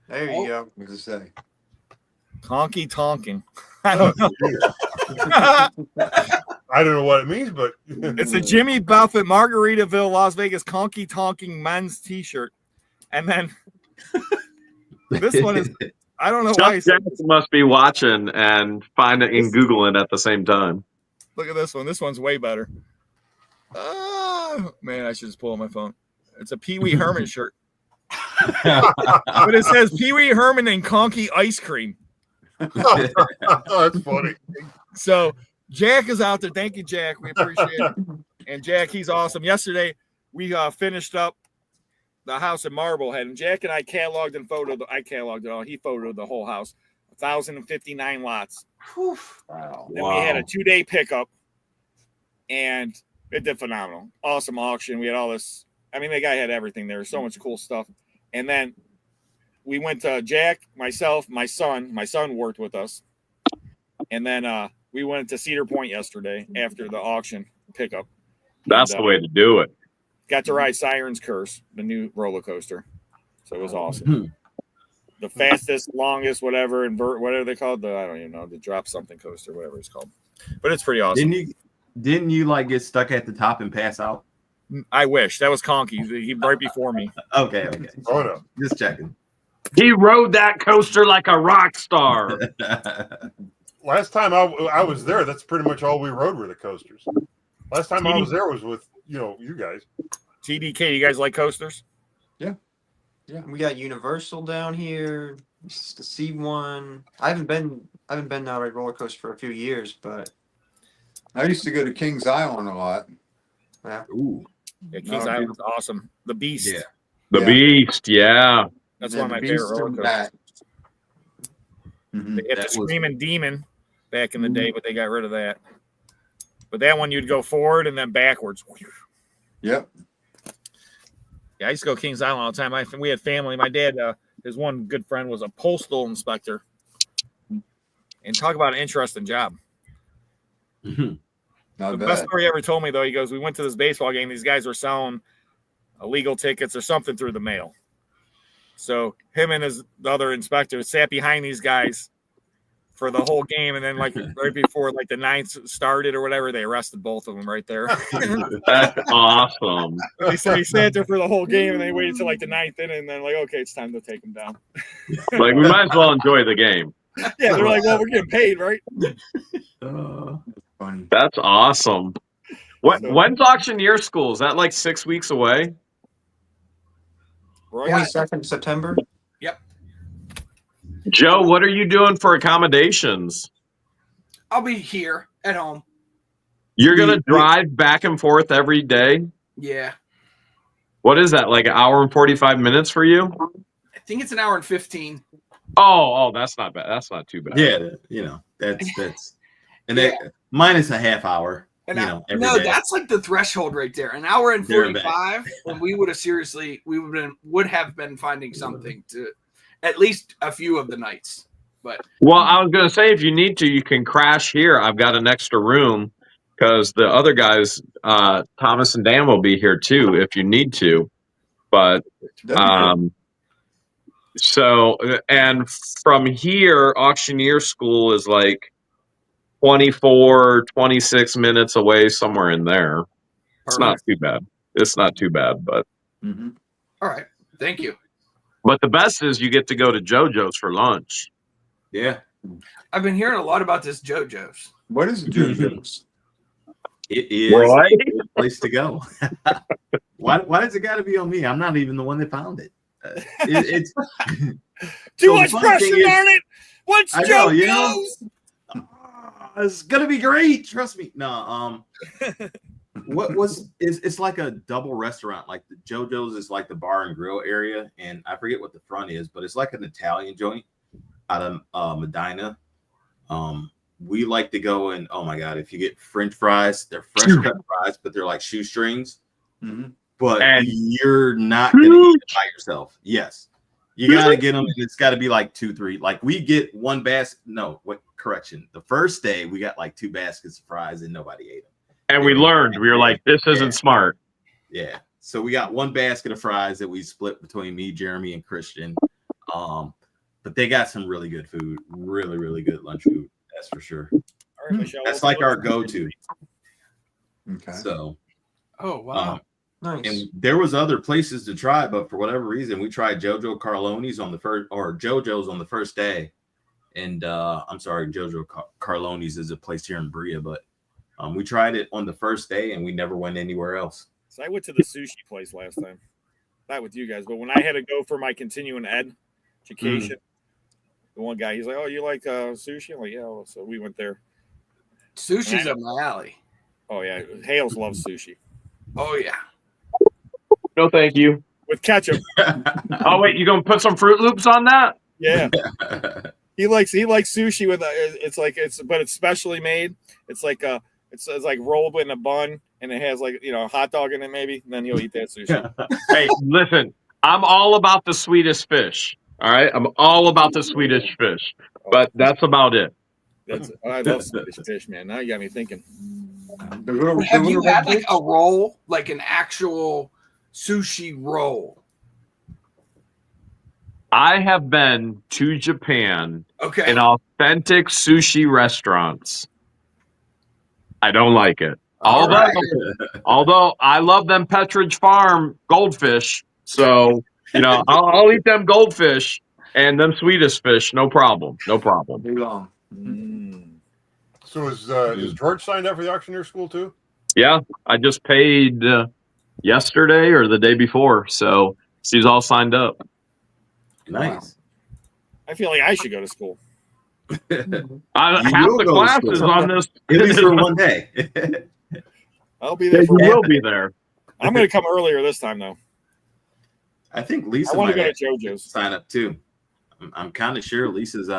S3: There you go.
S2: What does it say?
S1: Conky tonking. I don't know.
S4: I don't know what it means, but
S1: It's a Jimmy Buffett, Margaritaville, Las Vegas Conky tonking men's T-shirt. And then this one is, I don't know why.
S5: Jack must be watching and find it and Google it at the same time.
S1: Look at this one. This one's way better. Man, I should just pull up my phone. It's a Pee Wee Herman shirt. But it says Pee Wee Herman and Conky ice cream.
S4: That's funny.
S1: So Jack is out there. Thank you, Jack. We appreciate it. And Jack, he's awesome. Yesterday, we finished up the house in Marblehead, and Jack and I cataloged and photoed. I cataloged it all. He photoed the whole house. 1,059 lots.
S6: Whew.
S2: Wow.
S1: Then we had a 2-day pickup, and it did phenomenal. Awesome auction. We had all this. I mean, the guy had everything. There was so much cool stuff. And then we went to Jack, myself, my son. My son worked with us. And then we went to Cedar Point yesterday after the auction pickup.
S5: That's the way to do it.
S1: Got to ride Siren's Curse, the new roller coaster. So it was awesome. The fastest, longest, whatever, whatever they called I don't even know, the drop something coaster, whatever it's called. But it's pretty awesome.
S8: Didn't you like get stuck at the top and pass out?
S1: I wish. That was Conky. He right before me.
S8: Okay.
S4: Oh no,
S8: just checking.
S5: He rode that coaster like a rock star.
S4: Last time I was there, that's pretty much all we rode were the coasters. Last time I was there was with you guys.
S1: TDK, you guys like coasters?
S3: Yeah, we got Universal down here. It's the C1. I haven't been down a roller coaster for a few years, but
S2: I used to go to Kings Island a lot.
S3: Yeah.
S8: Ooh.
S1: Yeah, Kings Island's awesome. The Beast.
S2: Yeah.
S5: The Beast, yeah.
S1: That's one of my favorite roller coasters. They had the Screaming Demon back in the day, but they got rid of that. But that one, you'd go forward and then backwards.
S2: Yep.
S1: Yeah, I used to go Kings Island all the time. We had family. My dad, his one good friend was a postal inspector. And talk about an interesting job.
S2: Not
S1: the
S2: bad.
S1: best story he ever told me, though, he goes, we went to this baseball game. These guys were selling illegal tickets or something through the mail. So him and the other inspector sat behind these guys for the whole game, and then right before the ninth started or whatever, they arrested both of them right there.
S5: That's awesome.
S1: He said he sat there for the whole game, and they waited till the ninth inning, and then okay, it's time to take them down.
S5: We might as well enjoy the game.
S1: Yeah, they're like, well, we're getting paid, right?
S2: Funny.
S5: That's awesome. When's Auctioneer school? Is that 6 weeks away?
S3: 22nd September.
S6: Yep.
S5: Joe, what are you doing for accommodations?
S6: I'll be here at home.
S5: You're going to drive back and forth every day?
S6: Yeah.
S5: What is that, an hour and 45 minutes for you?
S6: I think it's an hour and 15.
S5: Oh, that's not bad. That's not too bad.
S8: Yeah, that's and that minus a half hour. Every day.
S6: That's the threshold right there. An hour and 45, and we would have been finding something to at least a few of the nights. But
S5: I was going to say, if you need to, you can crash here. I've got an extra room because the other guys, Thomas and Dan, will be here too if you need to. But So, and from here, Auctioneer School is like 24, 26 minutes away, somewhere in there. It's not too bad. It's not too bad, but.
S2: Mm-hmm.
S6: All right. Thank you.
S5: But the best is you get to go to JoJo's for lunch.
S8: Yeah.
S6: I've been hearing a lot about this JoJo's.
S2: What is JoJo's?
S8: It is
S5: Right?
S8: a good place to go. Why does it got to be on me? I'm not even the one that found it. It's
S1: too
S8: so
S1: much pressure, darn it. What's JoJo's?
S8: It's gonna be great. Trust me. No, it's like a double restaurant. Like the JoJo's is like the bar and grill area, and I forget what the front is, but it's like an Italian joint out of Medina. We like to go and oh my god, if you get French fries, they're fresh cut fries, but they're like shoestrings. Mm-hmm. But you're not gonna eat it by yourself. Yes, you gotta get them. And it's got to be like 2, 3. Like we get one basket. No, what? Correction. The first day we got like 2 baskets of fries and nobody ate them.
S5: And we learned. We were like, this isn't smart.
S8: Yeah. So we got one basket of fries that we split between me, Jeremy, and Christian. But they got some really good food. Really, really good lunch food. That's for sure.
S1: All right, Michelle,
S8: that's like our go-to.
S2: Okay.
S8: So.
S6: Oh wow.
S3: Nice.
S8: And there was other places to try, but for whatever reason, we tried JoJo's on the first day. And I'm sorry, JoJo Carloni's is a place here in Brea, but we tried it on the first day and we never went anywhere else.
S1: So I went to the sushi place last time. Not with you guys, but when I had to go for my continuing education, the one guy, he's like, "Oh, you like sushi?" I'm like, "Yeah." Well, so we went there.
S6: Sushi's up my alley.
S1: Oh yeah, Hales loves sushi.
S6: Oh yeah.
S5: No, thank you.
S1: With ketchup.
S5: Oh wait, you gonna put some Fruit Loops on that?
S1: Yeah. He likes sushi with but it's specially made. It's like it's like rolled in a bun and it has like a hot dog in it maybe. And then he'll eat that sushi.
S5: Hey, listen, I'm all about the sweetest fish. All right, I'm all about the Swedish fish, but that's about it.
S1: I love Swedish fish, man. Now you got me thinking.
S6: Have you had like a roll, like an actual sushi roll?
S5: I have been to Japan in authentic sushi restaurants. I don't like it. Although I love them Petridge Farm goldfish. So, I'll eat them goldfish and them Swedish fish. No problem. No problem.
S2: Too long.
S4: So is George signed up for the Auctioneer School too?
S5: Yeah, I just paid yesterday or the day before. So she's all signed up.
S8: Nice.
S1: I feel like I should go to school.
S5: Half the classes on this.
S8: At least for one day.
S1: I'll be there.
S5: You will be there.
S1: I'm going to come earlier this time, though.
S8: I think Lisa
S1: I want to
S8: might
S1: go to JoJo's.
S8: sign up too. I'm kind of sure Lisa's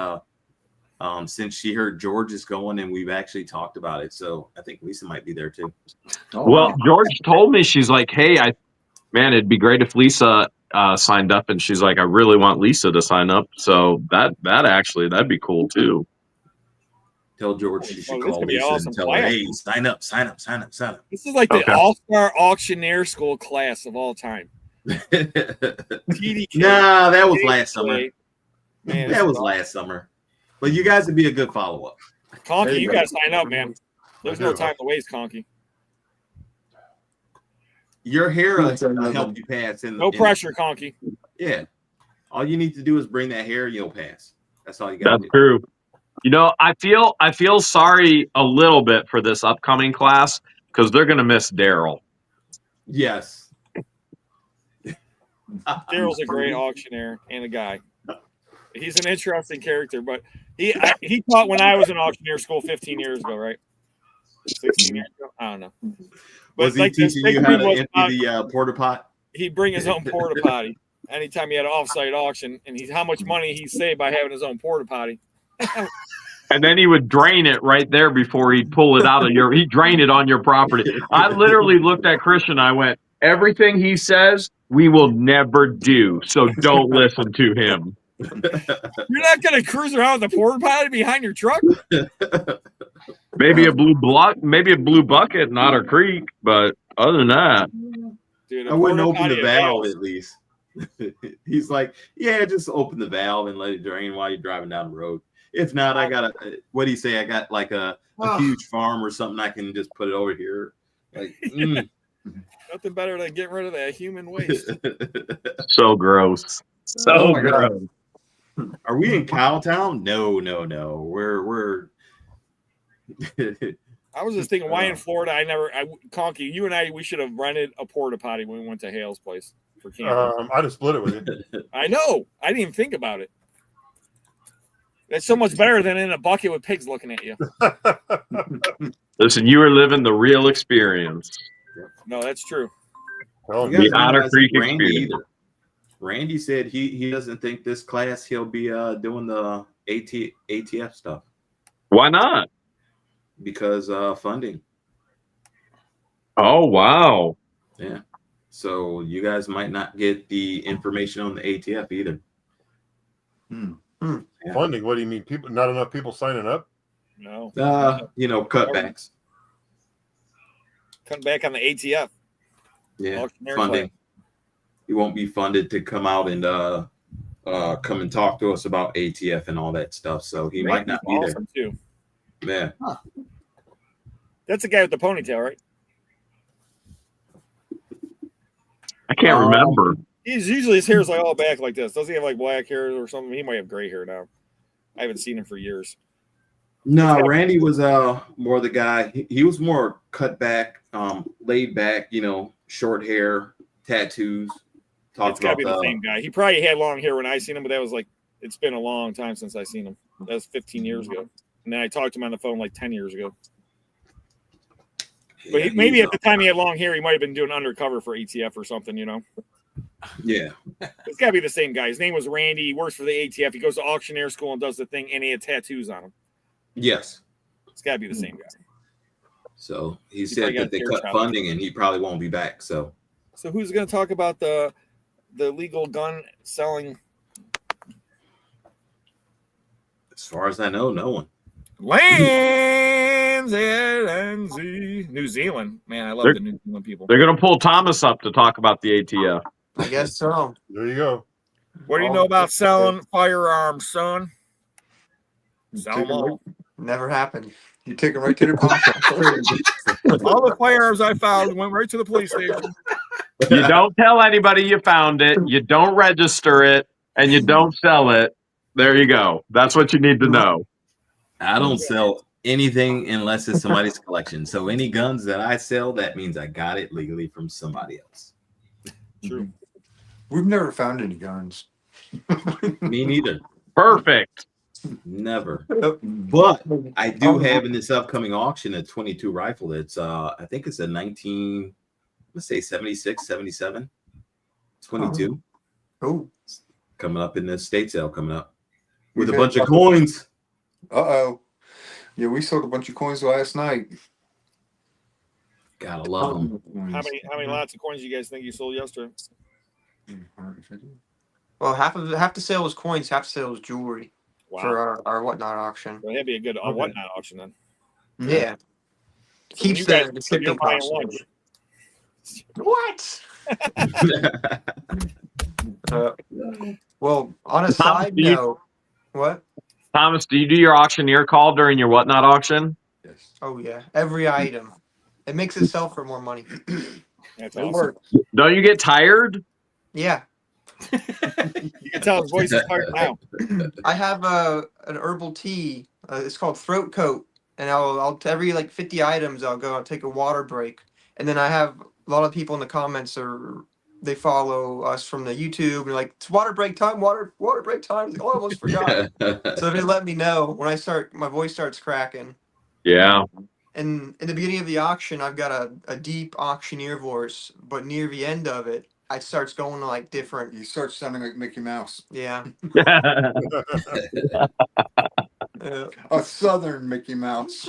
S8: since she heard George is going and we've actually talked about it, so I think Lisa might be there too.
S5: Well, George told me, she's like, hey, it'd be great if Lisa signed up, and she's like, I really want Lisa to sign up, so that'd be cool too.
S8: Tell George she should call Lisa
S1: awesome
S8: and tell her, hey, sign up.
S1: This is like the all-star auctioneer school class of all time. TDK,
S8: nah, that was last summer.
S1: Man,
S8: that was last summer. But you guys would be a good follow-up.
S1: Conky, you got to sign up, man. There's no time to waste, Conky.
S8: Your hair will help you pass. No
S1: pressure, Conky.
S8: Yeah. All you need to do is bring that hair and you'll pass. That's all you got to do.
S5: That's true. I feel sorry a little bit for this upcoming class because they're going to miss Daryl.
S8: Yes.
S1: Daryl's a great auctioneer and a guy. He's an interesting character, but he taught when I was in auctioneer school 15 years ago, right? 16 years ago? I don't know. But
S8: was he teaching you how to empty the porta pot?
S1: He'd bring his own porta potty anytime he had an offsite auction, and how much money he saved by having his own porta potty.
S5: And then he would drain it right there before he'd pull it out of he'd drain it on your property. I literally looked at Christian, I went, everything he says, we will never do. So don't listen to him.
S1: You're not going to cruise around with a porta potty behind your truck?
S5: Maybe a blue bucket in Otter Creek, but other than that.
S1: Dude,
S8: I wouldn't open the valve at least. He's like, yeah, just open the valve and let it drain while you're driving down the road. If not, I got what do you say? I got like a huge farm or something. I can just put it over here. Like,
S1: nothing better than getting rid of that human waste.
S5: So gross. So gross.
S8: Are we in Cowtown? No. We're
S1: I was just thinking, why in Florida? Conky, you and I, we should have rented a porta potty when we went to Hale's place for camping.
S4: I'd have split it with you.
S1: I know. I didn't even think about it. That's so much better than in a bucket with pigs looking at you.
S5: Listen, you are living the real experience.
S1: No, that's true.
S5: The Otter Creek experience.
S8: Randy said he doesn't think this class he'll be doing the ATF stuff.
S5: Why not?
S8: Because funding.
S5: Oh, wow.
S8: Yeah. So you guys might not get the information on the ATF either.
S4: Yeah. Funding? What do you mean? People? Not enough people signing up?
S1: No.
S8: Cutbacks.
S1: Cutting back on the ATF.
S8: Yeah. Funding. You won't be funded to come out and come and talk to us about ATF and all that stuff. So he might not be there.
S1: Too.
S8: Yeah.
S1: Huh. That's the guy with the ponytail, right?
S5: I can't remember.
S1: He's usually his hair is like all back like this. Does he have like black hair or something? He might have gray hair now. I haven't seen him for years.
S8: No, Randy was more the guy. He was more cut back, laid back, short hair, tattoos.
S1: It's gotta be the same guy. He probably had long hair when I seen him, but that was like it's been a long time since I seen him. That was 15 years ago. And then I talked to him on the phone like 10 years ago. But maybe at the time he had long hair, he might have been doing undercover for ATF or something,
S8: Yeah.
S1: It's got to be the same guy. His name was Randy. He works for the ATF. He goes to auctioneer school and does the thing, and he had tattoos on him.
S8: Yes.
S1: It's got to be the same guy.
S8: So he said that they cut funding, and he probably won't be back. So
S1: who's going to talk about the legal gun selling?
S8: As far as I know, no one.
S1: New Zealand. Man, I love the New Zealand people.
S5: They're going to pull Thomas up to talk about the ATF.
S3: I guess so.
S4: There you go.
S1: What do you know about selling firearms, son? Sell them all.
S3: Never happened.
S2: You take them right to the pocket.
S1: All the firearms I found went right to the police station.
S5: You don't tell anybody you found it. You don't register it, and you don't sell it. There you go. That's what you need to know.
S8: I don't sell anything unless it's somebody's collection. So any guns that I sell, that means I got it legally from somebody else.
S1: True.
S2: We've never found any guns.
S8: Me neither.
S5: Perfect.
S8: Never. But I do have in this upcoming auction a 22 rifle. That's I think it's a 76, 77, 22.
S3: Oh,
S8: coming up in the state sale coming up with a bunch of coins.
S2: Uh-oh. Yeah, we sold a bunch of coins last night.
S8: Gotta love them.
S1: How many lots of coins do you guys think you sold yesterday?
S3: Well, half the sale was coins, half the sale was jewelry.
S1: Wow.
S3: For our whatnot auction.
S1: Well, that'd be a good whatnot auction then.
S3: Yeah.
S1: So
S3: Keeps the shipping costs. What? Well, on a side note, what?
S5: Thomas, do you do your auctioneer call during your whatnot auction?
S2: Yes.
S3: Oh yeah, every item. It makes it sell for more money.
S1: That's awesome.
S5: Don't you get tired?
S3: Yeah.
S1: You can tell his voice is tired now.
S3: I have an herbal tea. It's called Throat Coat, and I'll every like 50 items I'll take a water break, and then I have a lot of people in the comments they follow us from the YouTube and like it's water break time, water break time. Like, oh, I almost forgot. So they let me know when my voice starts cracking.
S5: Yeah.
S3: And in the beginning of the auction, I've got a deep auctioneer voice, but near the end of it, it starts going to like different.
S2: You start sounding like Mickey Mouse.
S3: Yeah.
S2: A southern Mickey Mouse.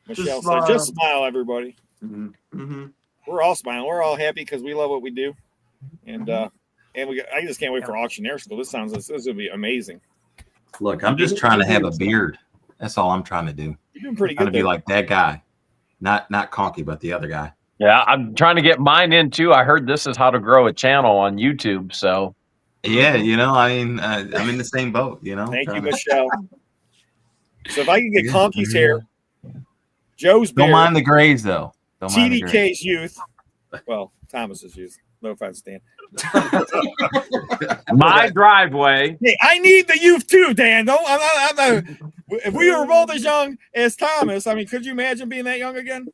S1: Michelle said, just smile, everybody.
S2: Mm-hmm.
S3: Mm-hmm.
S1: We're all smiling. We're all happy because we love what we do. And I just can't wait for auctioneer school. This will be amazing.
S8: Look, I'm just trying to have a beard. That's all I'm trying to do.
S1: You're doing pretty
S8: I'm trying
S1: good.
S8: to be like that guy. Not Conky, but the other guy.
S5: Yeah, I'm trying to get mine in too. I heard this is how to grow a channel on YouTube. So
S8: Yeah, I mean, I'm in the same boat.
S1: Thank you, Michelle. So if I can get Conky's hair, Joe's beard,
S8: Don't mind the grays though. Don't mind the grays.
S1: TDK's youth, well, Thomas's youth. No offense, Dan.
S5: my driveway.
S1: Hey, I need the youth too, Dan. Don't. If we were both as young as Thomas, I mean, could you imagine being that young again?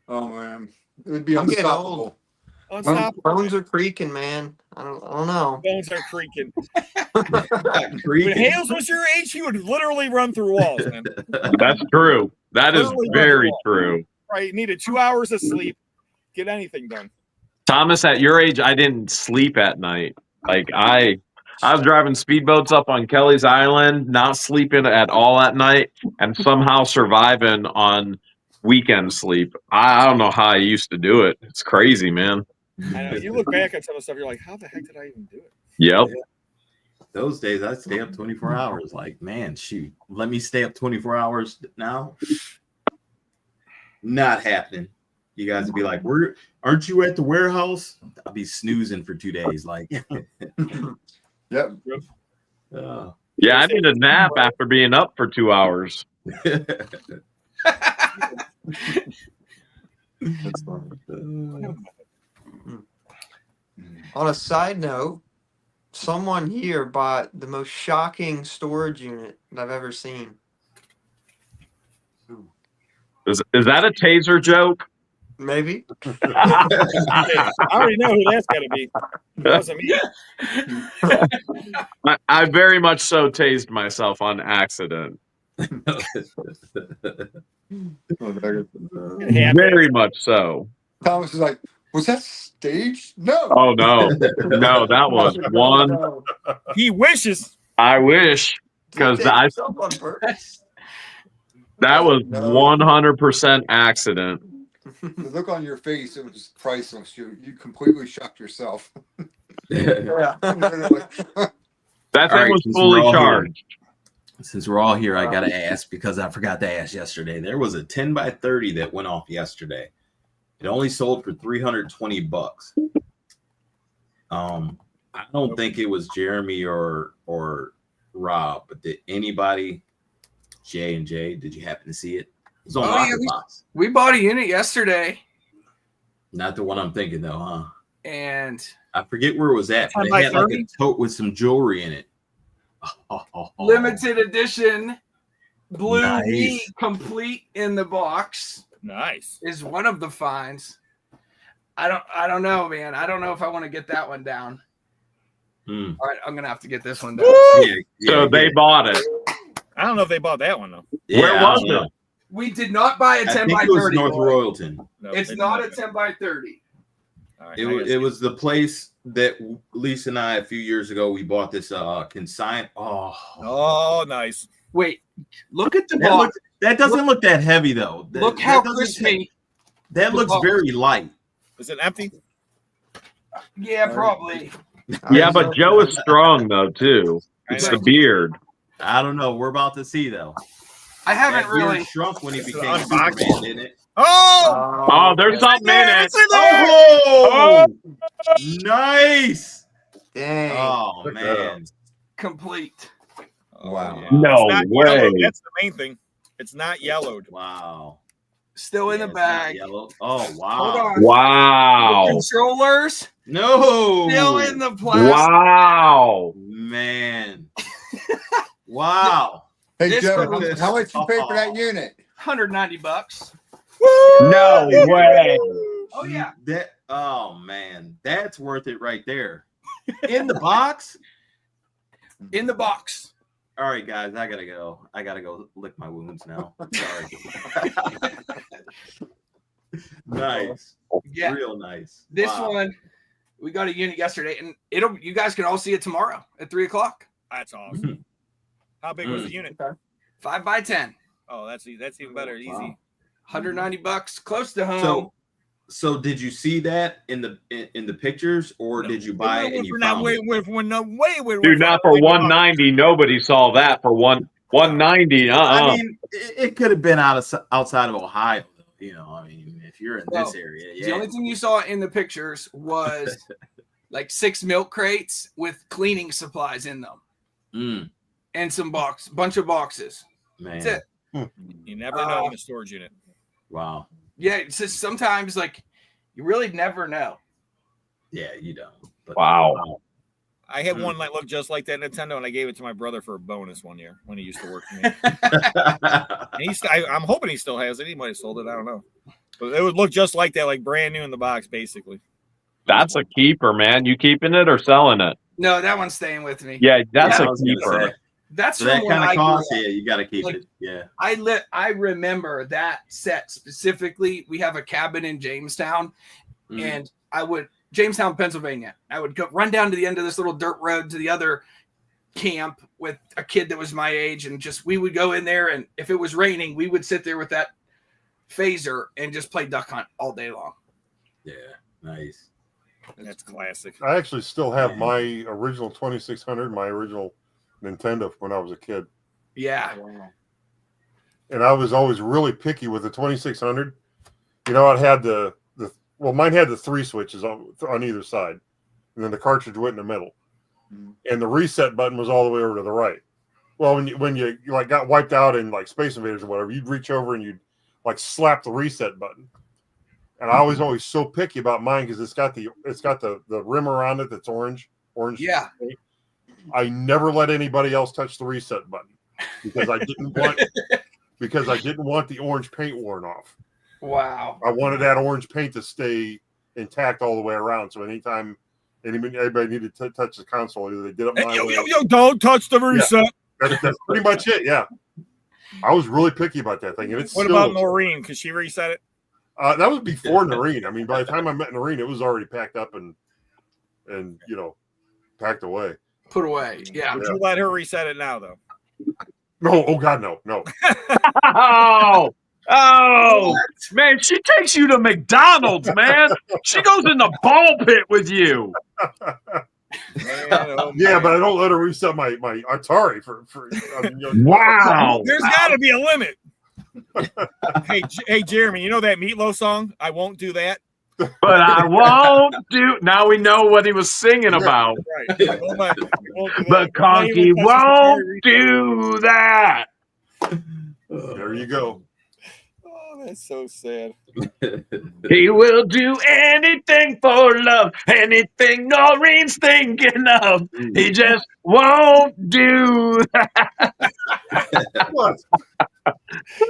S2: Oh man, it would be
S3: I'm getting
S2: unstoppable.
S1: Unstoppable.
S3: Bones are creaking, man. I don't know.
S1: Bones are creaking.
S8: Creaking.
S1: When Hales was your age, he would literally run through walls, man.
S5: That's true. That is
S1: Literally
S5: very
S1: run
S5: true.
S1: Right, you needed 2 hours of sleep, get anything done.
S5: Thomas, at your age, I didn't sleep at night. Like I was driving speedboats up on Kelly's Island, not sleeping at all at night, and somehow surviving on weekend sleep. I don't know how I used to do it. It's crazy, man.
S1: I know. You look back at some of the stuff, you're like, how the heck did I even do it?
S5: Yep.
S8: Those days I'd stay up 24 hours. Like, man, shoot, let me stay up 24 hours now. Not happening. You guys would be like, aren't you at the warehouse? I'll be snoozing for 2 days. Like,
S2: Yep.
S5: Yeah, I need a nap after being up for 2 hours.
S2: That's funny.
S3: On a side note, someone here bought the most shocking storage unit that I've ever seen.
S5: Is that a taser joke?
S3: Maybe.
S1: I already know who that's got to be. It wasn't me.
S5: I very much so tased myself on accident. Very much so.
S2: Thomas is like, was that staged? No.
S5: Oh no, no, that was one.
S1: He wishes.
S5: I wish, because that was 100% accident.
S2: The look on your face, it was priceless. You completely shocked yourself.
S3: Yeah.
S5: That
S8: All
S5: thing
S8: right,
S5: was
S8: since
S5: fully
S8: we're all here-
S5: charged.
S8: Since we're all here, I gotta ask because I forgot to ask yesterday. There was a 10 by 30 that went off yesterday. It only sold for $320. I don't think it was Jeremy or Rob, but did anybody, J and J, did you happen to see it? It was on Box.
S6: We bought a unit yesterday,
S8: Not the one I'm thinking though, huh?
S6: and
S8: I forget where it was at, but
S1: 10
S8: it
S1: by
S8: had like
S1: 30?
S8: a tote with some jewelry in it.
S6: limited edition blue
S8: Nice.
S6: V complete in the box
S1: Nice.
S6: is one of the finds. I don't know, man. I don't know if I want to get that one down.
S8: Hmm.
S6: All right, I'm gonna have to get this one down.
S5: So they bought it.
S1: I don't know if they bought that one though.
S5: Where
S8: I
S5: was
S8: don't know.
S5: it?
S6: We did not buy a
S8: I
S6: 10
S8: think
S6: by
S8: it was
S6: 30.
S8: North
S6: boy.
S8: Royalton.
S1: No,
S6: It's
S1: they
S6: not a
S1: didn't.
S6: 10 by 30.
S1: All right,
S8: It was the place that Lisa and I a few years ago we bought this consign.
S1: Oh, nice.
S6: Wait, look at the
S8: that,
S6: box.
S8: that doesn't look that heavy though.
S6: Look
S8: That
S6: how
S8: doesn't
S6: crispy.
S8: That
S6: the
S8: looks
S6: box.
S8: very light.
S1: Is it empty?
S6: Yeah, probably.
S5: Yeah, but Joe is strong though too. It's the beard.
S8: I don't know. We're about to see though.
S6: I haven't
S8: That beard
S6: really.
S8: shrunk when he
S1: It's
S8: became
S1: unboxed.
S8: Superman, didn't it?
S1: Oh,
S5: Oh, there's something in it.
S1: it's in there.
S8: Oh, nice.
S3: Dang.
S8: Oh man.
S6: Complete.
S2: Wow.
S1: Yeah.
S5: No
S1: It's not
S5: way.
S1: yellowed. That's the main thing. It's not yellowed.
S8: Wow.
S6: Still in
S8: Yeah,
S6: the
S8: it's not
S6: bag.
S8: yellow. Oh
S6: Hold
S8: wow.
S6: on.
S5: Wow.
S6: Controllers
S8: No.
S6: still in the plastic.
S5: Wow.
S8: Man. Wow.
S2: Hey,
S6: This
S2: Joe,
S6: one-
S2: how much you pay for that unit?
S6: $190.
S5: No way.
S6: Oh yeah.
S8: Oh man, that's worth it right there. In the box.
S6: In the box.
S8: All right, guys, I gotta go. I gotta go lick my wounds now. Sorry. Nice.
S6: Yeah.
S8: Real nice.
S6: This
S8: Wow.
S6: one, we got a unit yesterday, and you guys can all see it tomorrow at 3:00.
S1: That's awesome. How big was the unit?
S6: 5 by 10.
S1: Oh, that's even better. Easy.
S8: Wow.
S6: $190, close to home.
S8: So did you see that in the pictures, or did you buy it and you found it?
S5: Dude, not for 190. Nobody saw that for 190.
S8: I mean, it could have been outside of Ohio. I mean, if you're in this area. Yeah.
S6: The only thing you saw in the pictures was like 6 milk crates with cleaning supplies in them, and some bunch of boxes.
S8: Man.
S6: That's it.
S1: You never know in a storage unit.
S8: Wow.
S6: Yeah, it's just sometimes like you really never know.
S8: Yeah, you don't. But,
S5: Wow.
S1: I had one that looked just like that Nintendo, and I gave it to my brother for a bonus one year when he used to work for me. And I'm hoping he still has it. He might have sold it. I don't know. But it would look just like that, like brand new in the box, basically.
S5: That's a keeper, man. You keeping it or selling it?
S6: No, that one's staying with me.
S5: Yeah, that's
S8: I
S5: a
S8: was gonna
S5: keeper.
S8: say,
S6: That's
S8: for that
S6: from when
S8: kind of
S6: I grew
S8: cost.
S6: up.
S8: Yeah, you got to keep
S6: Like,
S8: it. Yeah.
S6: I remember that set specifically. We have a cabin in Jamestown, and Jamestown, Pennsylvania. I would run down to the end of this little dirt road to the other camp with a kid that was my age, and we would go in there, and if it was raining, we would sit there with that phaser and just play duck hunt all day long.
S8: Yeah, nice.
S1: That's classic.
S4: I actually still have my original 2600, my original Nintendo from when I was a kid.
S6: Yeah.
S4: And I was always really picky with the 2600. You know, it had mine had the 3 switches on either side, and then the cartridge went in the middle, and the reset button was all the way over to the right. Well, when you like got wiped out in like Space Invaders or whatever, you'd reach over and you'd like slap the reset button. And I was always so picky about mine because it's got the rim around it that's orange.
S6: Yeah.
S4: I never let anybody else touch the reset button because I didn't want the orange paint worn off.
S6: Wow.
S4: I wanted that orange paint to stay intact all the way around. So anytime anybody needed to touch the console, either they did it my way.
S1: Yo, don't touch the reset.
S4: Yeah, that's pretty much it. Yeah. I was really picky about that thing. And
S1: What about Noreen? Because she reset it?
S4: That was before Noreen. I mean, by the time I met Noreen, it was already packed up and packed away.
S6: Put away. Yeah.
S1: Would you let her reset it now, though?
S4: No. Oh, God, no.
S5: Oh, man, she takes you to McDonald's, man. She goes in the ball pit with you.
S4: Yeah, but I don't let her reset my Atari for
S5: Wow.
S1: There's got to be a limit. Hey, Jeremy, you know that Meatloaf song? I won't do that.
S5: But I won't do. Now we know what he was singing about.
S1: Right.
S5: The conky won't do that.
S4: There you go.
S1: Oh, that's so sad.
S5: He will do anything for love, anything Noreen's thinking of. He just won't do that.
S4: What?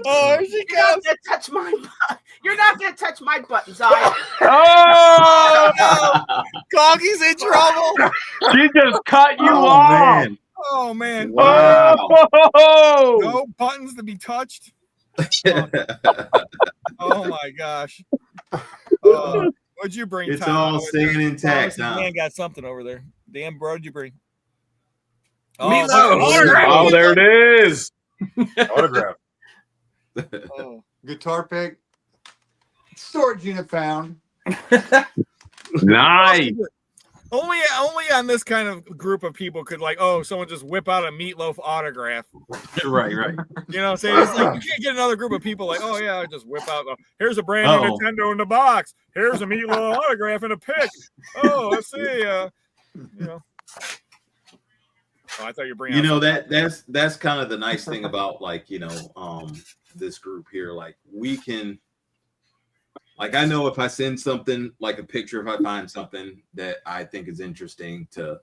S1: Oh, she
S7: You're not gonna touch my butt. You're not gonna touch my buttons, are you?
S5: Oh,
S1: Conky's in trouble.
S5: she just cut you off.
S8: Man.
S1: Oh, man.
S8: Wow.
S5: Oh,
S1: No buttons to be touched. Oh my gosh. What'd you bring,
S8: It's
S1: Tom?
S8: all staying intact, huh?
S1: Dan got something over there. Dan, bro, what'd you bring?
S5: oh, there it is.
S4: Autograph.
S2: Guitar pick. Storage unit found.
S5: Nice.
S1: Only on this kind of group of people could someone just whip out a Meatloaf autograph.
S8: Right.
S1: You know what I'm saying? It's like you can't get another group of people like, oh yeah, just whip out. Here's a brand new Nintendo in the box. Here's a Meatloaf autograph and a pic. Oh, let's see. Oh, I thought you were bringing.
S8: That's kind of the nice thing about this group here. Like we can. Like I know if I send something like a picture, if I find something that I think is interesting to,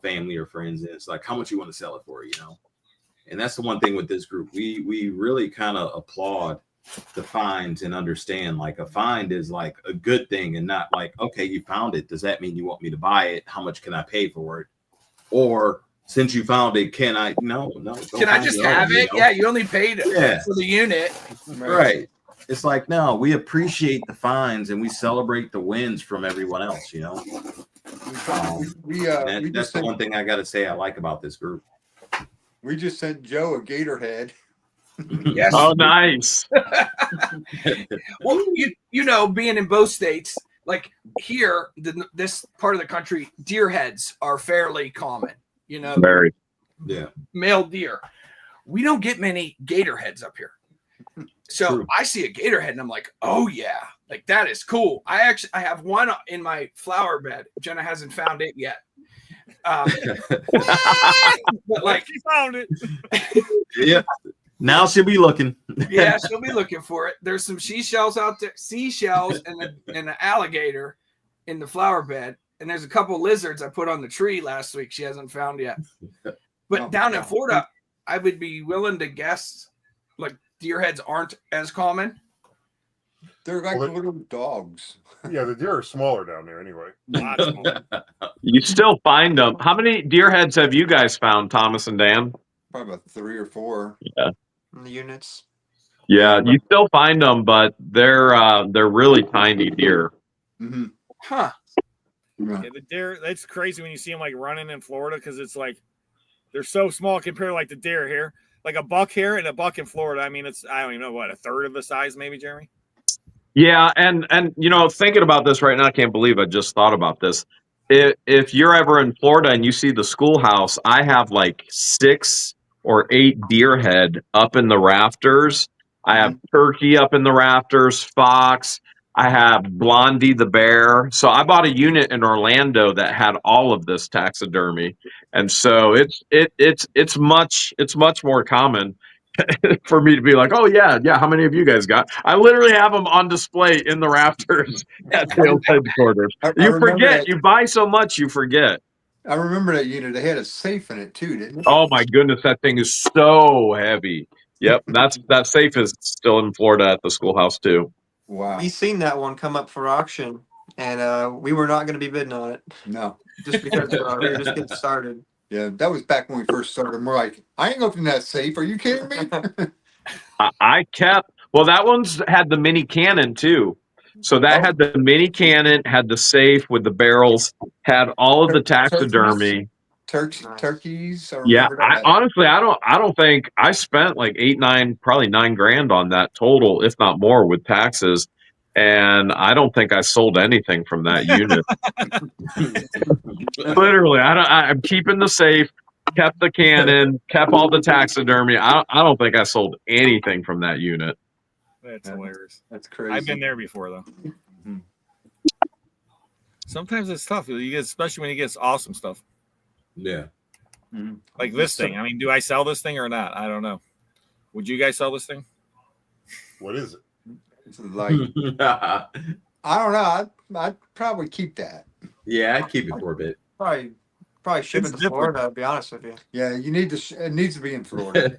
S8: family or friends, and it's like, how much you want to sell it for, And that's the one thing with this group. We really kind of applaud the finds and understand like a find is like a good thing and not like, okay, you found it. Does that mean you want me to buy it? How much can I pay for it? Or since you found it, can I? No.
S6: Can I just have it? Yeah, you only paid for the unit.
S8: Right. It's like, no, we appreciate the finds and we celebrate the wins from everyone else, That's the one thing I got to say I like about this group.
S2: We just sent Joe a gator head.
S6: Yes.
S5: Oh, nice.
S6: Well, being in both states, like here, this part of the country, deer heads are fairly common.
S5: Very.
S8: Yeah.
S6: Male deer. We don't get many gator heads up here. So
S8: True.
S6: I see a gator head and I'm like, oh yeah, like that is cool. I have one in my flower bed. Jenna hasn't found it yet. But like
S1: she found it.
S8: Yeah. Now she'll be looking.
S6: Yeah, she'll be looking for it. There's some seashells out there, and an alligator in the flower bed. And there's a couple lizards I put on the tree last week. She hasn't found yet. But down in Florida, I would be willing to guess like deer heads aren't as common.
S2: They're like little dogs.
S4: Yeah, the deer are smaller down there anyway.
S5: You still find them. How many deer heads have you guys found, Thomas and Dan?
S2: Probably about 3 or 4.
S5: Yeah.
S3: In the units.
S5: Yeah, you still find them, but they're really tiny deer.
S2: Mm-hmm.
S6: Huh.
S1: Yeah, the deer, that's crazy when you see them like running in Florida because it's like they're so small compared to like the deer here. Like a buck here and a buck in Florida. I mean, it's, I don't even know, what, a third of the size maybe, Jeremy?
S5: Yeah, and you know, thinking about this right now, I can't believe I just thought about this. If you're ever in Florida and you see the schoolhouse, I have like 6 or 8 deer head up in the rafters. I have turkey up in the rafters, fox. I have Blondie the bear. So I bought a unit in Orlando that had all of this taxidermy, and so it's much more common for me to be like, oh yeah, how many of you guys got? I literally have them on display in the rafters at sales headquarters. You forget, you buy so much, you forget.
S2: I remember that unit. They had a safe in it too, didn't it?
S5: Oh my goodness, that thing is so heavy. Yep, that safe is still in Florida at the schoolhouse too.
S2: Wow.
S3: We seen that one come up for auction, and we were not going to be bidding on it.
S2: No.
S3: Just because we were just getting started.
S2: Yeah, that was back when we first started. We're like, I ain't opening that safe. Are you kidding me?
S5: I kept, well, that one's had the mini cannon too. So that had the mini cannon, had the safe with the barrels, had all of the taxidermy.
S2: Turkeys.
S5: Yeah, honestly, I don't think I spent like probably $9,000 on that total, if not more, with taxes. And I don't think I sold anything from that unit. Literally, I'm keeping the safe, kept the cannon, kept all the taxidermy. I don't think I sold anything from that unit.
S1: That's hilarious.
S2: That's crazy.
S1: I've been there before though. Mm-hmm. Sometimes it's tough. You get, especially when you get awesome stuff.
S8: Yeah.
S2: Mm-hmm.
S1: Like this thing. I mean, do I sell this thing or not? I don't know. Would you guys sell this thing?
S4: What is it?
S2: It's like, I don't know. I'd probably keep that.
S8: Yeah, I'd keep it for a bit.
S3: Probably ship it to Florida, to be honest with you.
S2: Yeah, you need to. It needs to be in Florida.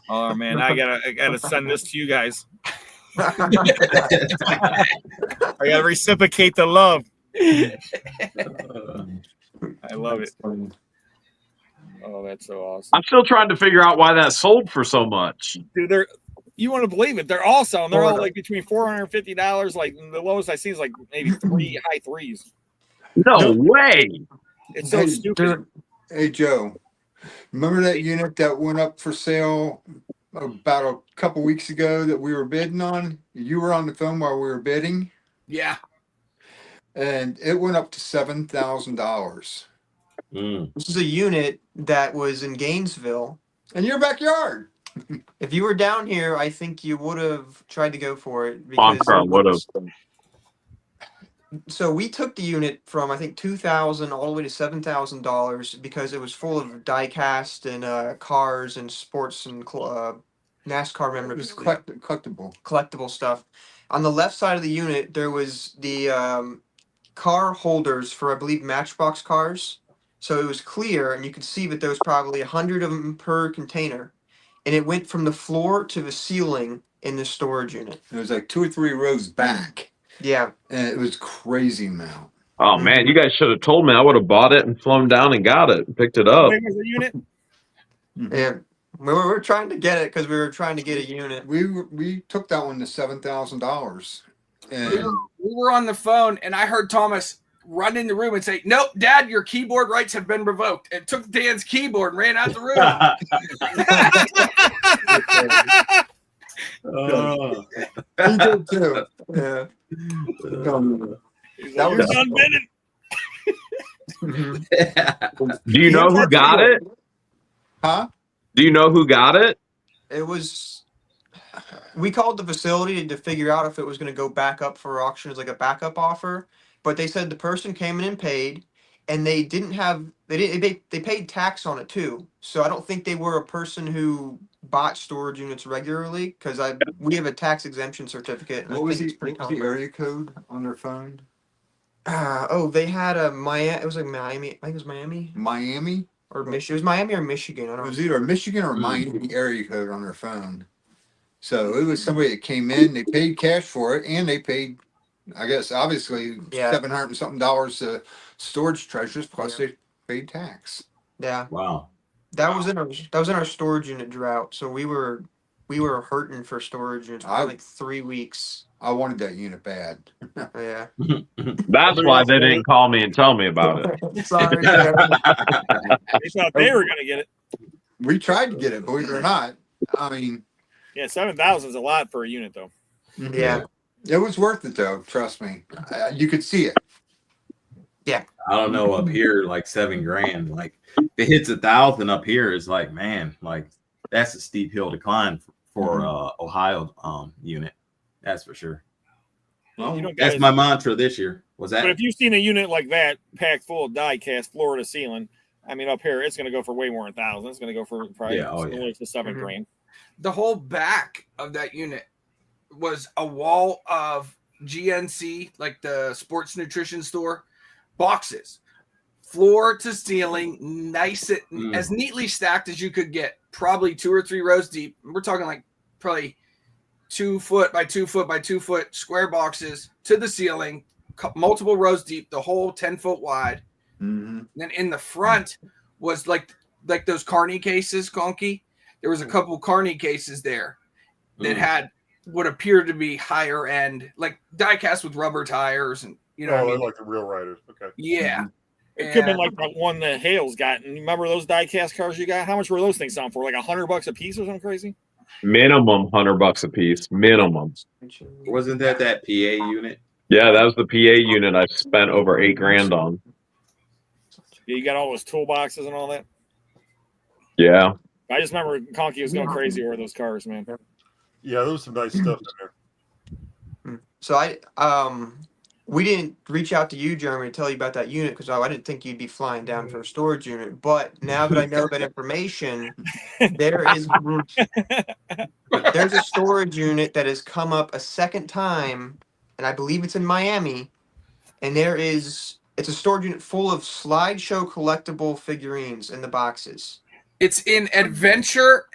S1: Oh man, I gotta send this to you guys. I gotta reciprocate the love. I love it. Oh, that's so awesome.
S5: I'm still trying to figure out why that sold for so much.
S1: Dude, you want to believe it? They're all selling. They're all like between $450. Like the lowest I see is like maybe high threes.
S5: No way.
S1: It's so stupid.
S2: Hey Joe, remember that unit that went up for sale about a couple weeks ago that we were bidding on? You were on the phone while we were bidding.
S6: Yeah.
S2: And it went up to $7,000.
S3: This is a unit that was in Gainesville.
S2: In your backyard.
S3: If you were down here, I think you would have tried to go for it.
S5: Bonfire would have.
S3: So we took the unit from I think $2,000 all the way to $7,000 because it was full of die-cast and cars and sports and NASCAR memorabilia.
S2: It was collectible
S3: stuff. On the left side of the unit, there was the car holders for I believe Matchbox cars. So it was clear, and you could see that there was probably 100 of them per container, and it went from the floor to the ceiling in the storage unit.
S2: It was like 2 or 3 rows back.
S3: Yeah.
S2: And it was crazy amount.
S5: Oh man, you guys should have told me. I would have bought it and flown down and got it and picked it up.
S1: Big was the unit?
S3: Yeah. We were trying to get it because we were trying to get a unit.
S2: We took that one to $7,000. And
S6: we were on the phone, and I heard Thomas run in the room and say, "Nope, Dad, your keyboard rights have been revoked," and took Dan's keyboard and ran out the room.
S2: He did too.
S3: Yeah.
S1: You're done bidding.
S5: Do you know who got it?
S2: Huh?
S5: Do you know who got it?
S3: It was we called the facility to figure out if it was going to go back up for auction as like a backup offer, but they said the person came in and paid, and they didn't have they paid tax on it too. So I don't think they were a person who bought storage units regularly because we have a tax exemption certificate. And
S2: What was
S3: it's pretty
S2: what was the
S3: common.
S2: area code on their phone?
S3: They had a Miami. It was like Miami. I think it was Miami
S2: Miami?
S3: or Michigan. It was Miami or Michigan. I
S2: It
S3: don't
S2: was
S3: know.
S2: either Michigan or Miami area code on their phone. So it was somebody that came in, they paid cash for it, and they paid, I guess, obviously
S3: Yeah.
S2: $700 and something storage treasures, plus they paid tax.
S3: Yeah.
S8: Wow.
S3: That was in our storage unit drought. So we were hurting for storage units for like 3 weeks.
S2: I wanted that unit bad.
S3: Yeah.
S5: That's why they didn't call me and tell me about it.
S3: Sorry.
S1: They thought they were going to get it.
S2: We tried to get it, believe it or not. I mean,
S1: yeah, 7,000 is a lot for a unit, though.
S3: Yeah.
S2: It was worth it, though. Trust me. You could see it.
S3: Yeah.
S8: I don't know, up here, like $7,000. Like, if it hits 1,000 up here, it's like, man, like that's a steep hill to climb for Ohio unit. That's for sure.
S1: Well,
S8: that's my mantra this year. Was that?
S1: But if you've seen a unit like that packed full of die cast, floor to ceiling, I mean, up here it's going to go for way more than 1,000. It's going to go for probably to $7,000.
S6: The whole back of that unit was a wall of GNC, like the sports nutrition store, boxes, floor to ceiling, nice, as neatly stacked as you could get, probably 2 or 3 rows deep. We're talking like probably 2 foot by 2 foot by 2 foot square boxes to the ceiling, multiple rows deep, the whole 10 foot wide. And then in the front was like those Carney cases, Conky. There was a couple Carney cases there that had what appeared to be higher end, like die cast with rubber tires, and what I mean?
S4: Like the real riders. Okay.
S6: Yeah.
S1: It could have been like that one that Hale's got. And remember those die cast cars you got? How much were those things selling for? Like $100 a piece or something crazy?
S5: Minimum $100 a piece. Minimum.
S8: Wasn't that PA unit?
S5: Yeah, that was the PA unit I spent over $8,000 on.
S1: Yeah, you got all those toolboxes and all that.
S5: Yeah.
S1: I just remember Conky was going crazy over those cars, man.
S4: Yeah, there was some nice stuff in there.
S3: So we didn't reach out to you, Jeremy, to tell you about that unit because I didn't think you'd be flying down for a storage unit. But now that I know that information, there's a storage unit that has come up a second time, and I believe it's in Miami. And it's a storage unit full of slideshow collectible figurines in the boxes.
S6: It's in Adventure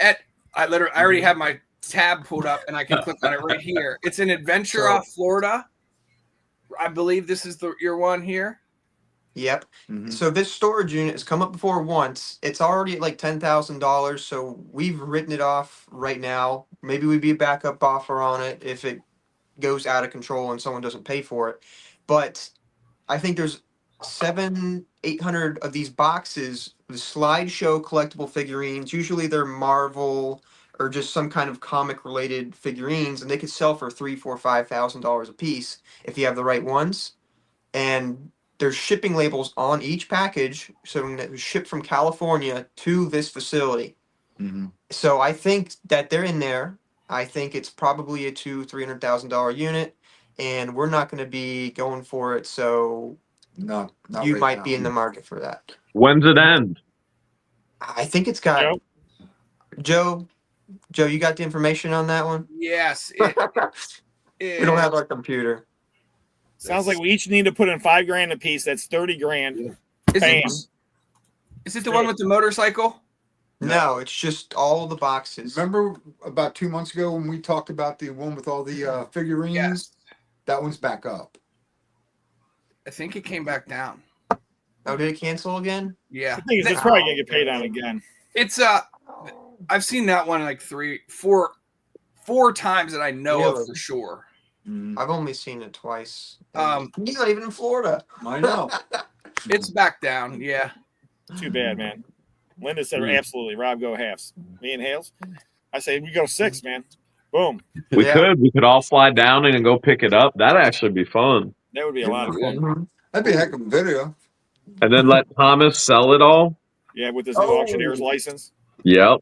S6: I already have my tab pulled up and I can click on it right here. It's in Adventure off Florida. I believe this is your one here.
S3: Yep. So this storage unit has come up before once. It's already at like $10,000. So we've written it off right now. Maybe we'd be a backup offer on it if it goes out of control and someone doesn't pay for it. But I think there's 700-800 of these boxes with slideshow collectible figurines. Usually they're Marvel or just some kind of comic related figurines, and they could sell for $3,000, $4,000, $5,000 a piece if you have the right ones. And there's shipping labels on each package, so it was shipped from California to this facility. So I think that they're in there. I think it's probably a $200,000-$300,000 unit, and we're not going to be going for it. So
S2: not
S3: you
S2: right
S3: might
S2: now.
S3: be in the market for that.
S5: When's it end?
S3: I think it's got Joe, you got the information on that one?
S6: Yes.
S3: We don't have our computer.
S1: Sounds like we each need to put in $5,000 a piece. That's $30,000.
S6: Is it the one with the motorcycle?
S3: No, it's just all the boxes.
S2: Remember about 2 months ago when we talked about the one with all the figurines?
S6: Yes.
S2: That one's back up.
S6: I think it came back down.
S3: Oh, did it cancel again?
S6: Yeah.
S1: The thing is, it's probably going to get paid on again.
S6: It's I've seen that one like 4 times that I know of for sure.
S3: I've only seen it twice. He's not even in Florida.
S2: I know.
S6: It's back down. Yeah.
S1: Too bad, man. Linda said, absolutely, Rob, go halves. Me and Hales. I say, we go 6, man. Boom.
S5: We could all fly down and go pick it up. That'd actually be fun.
S1: That would be a lot of fun.
S2: That'd be a heck of a video.
S5: And then let Thomas sell it all.
S1: Yeah, with his new Auctioneer's license.
S5: Yep.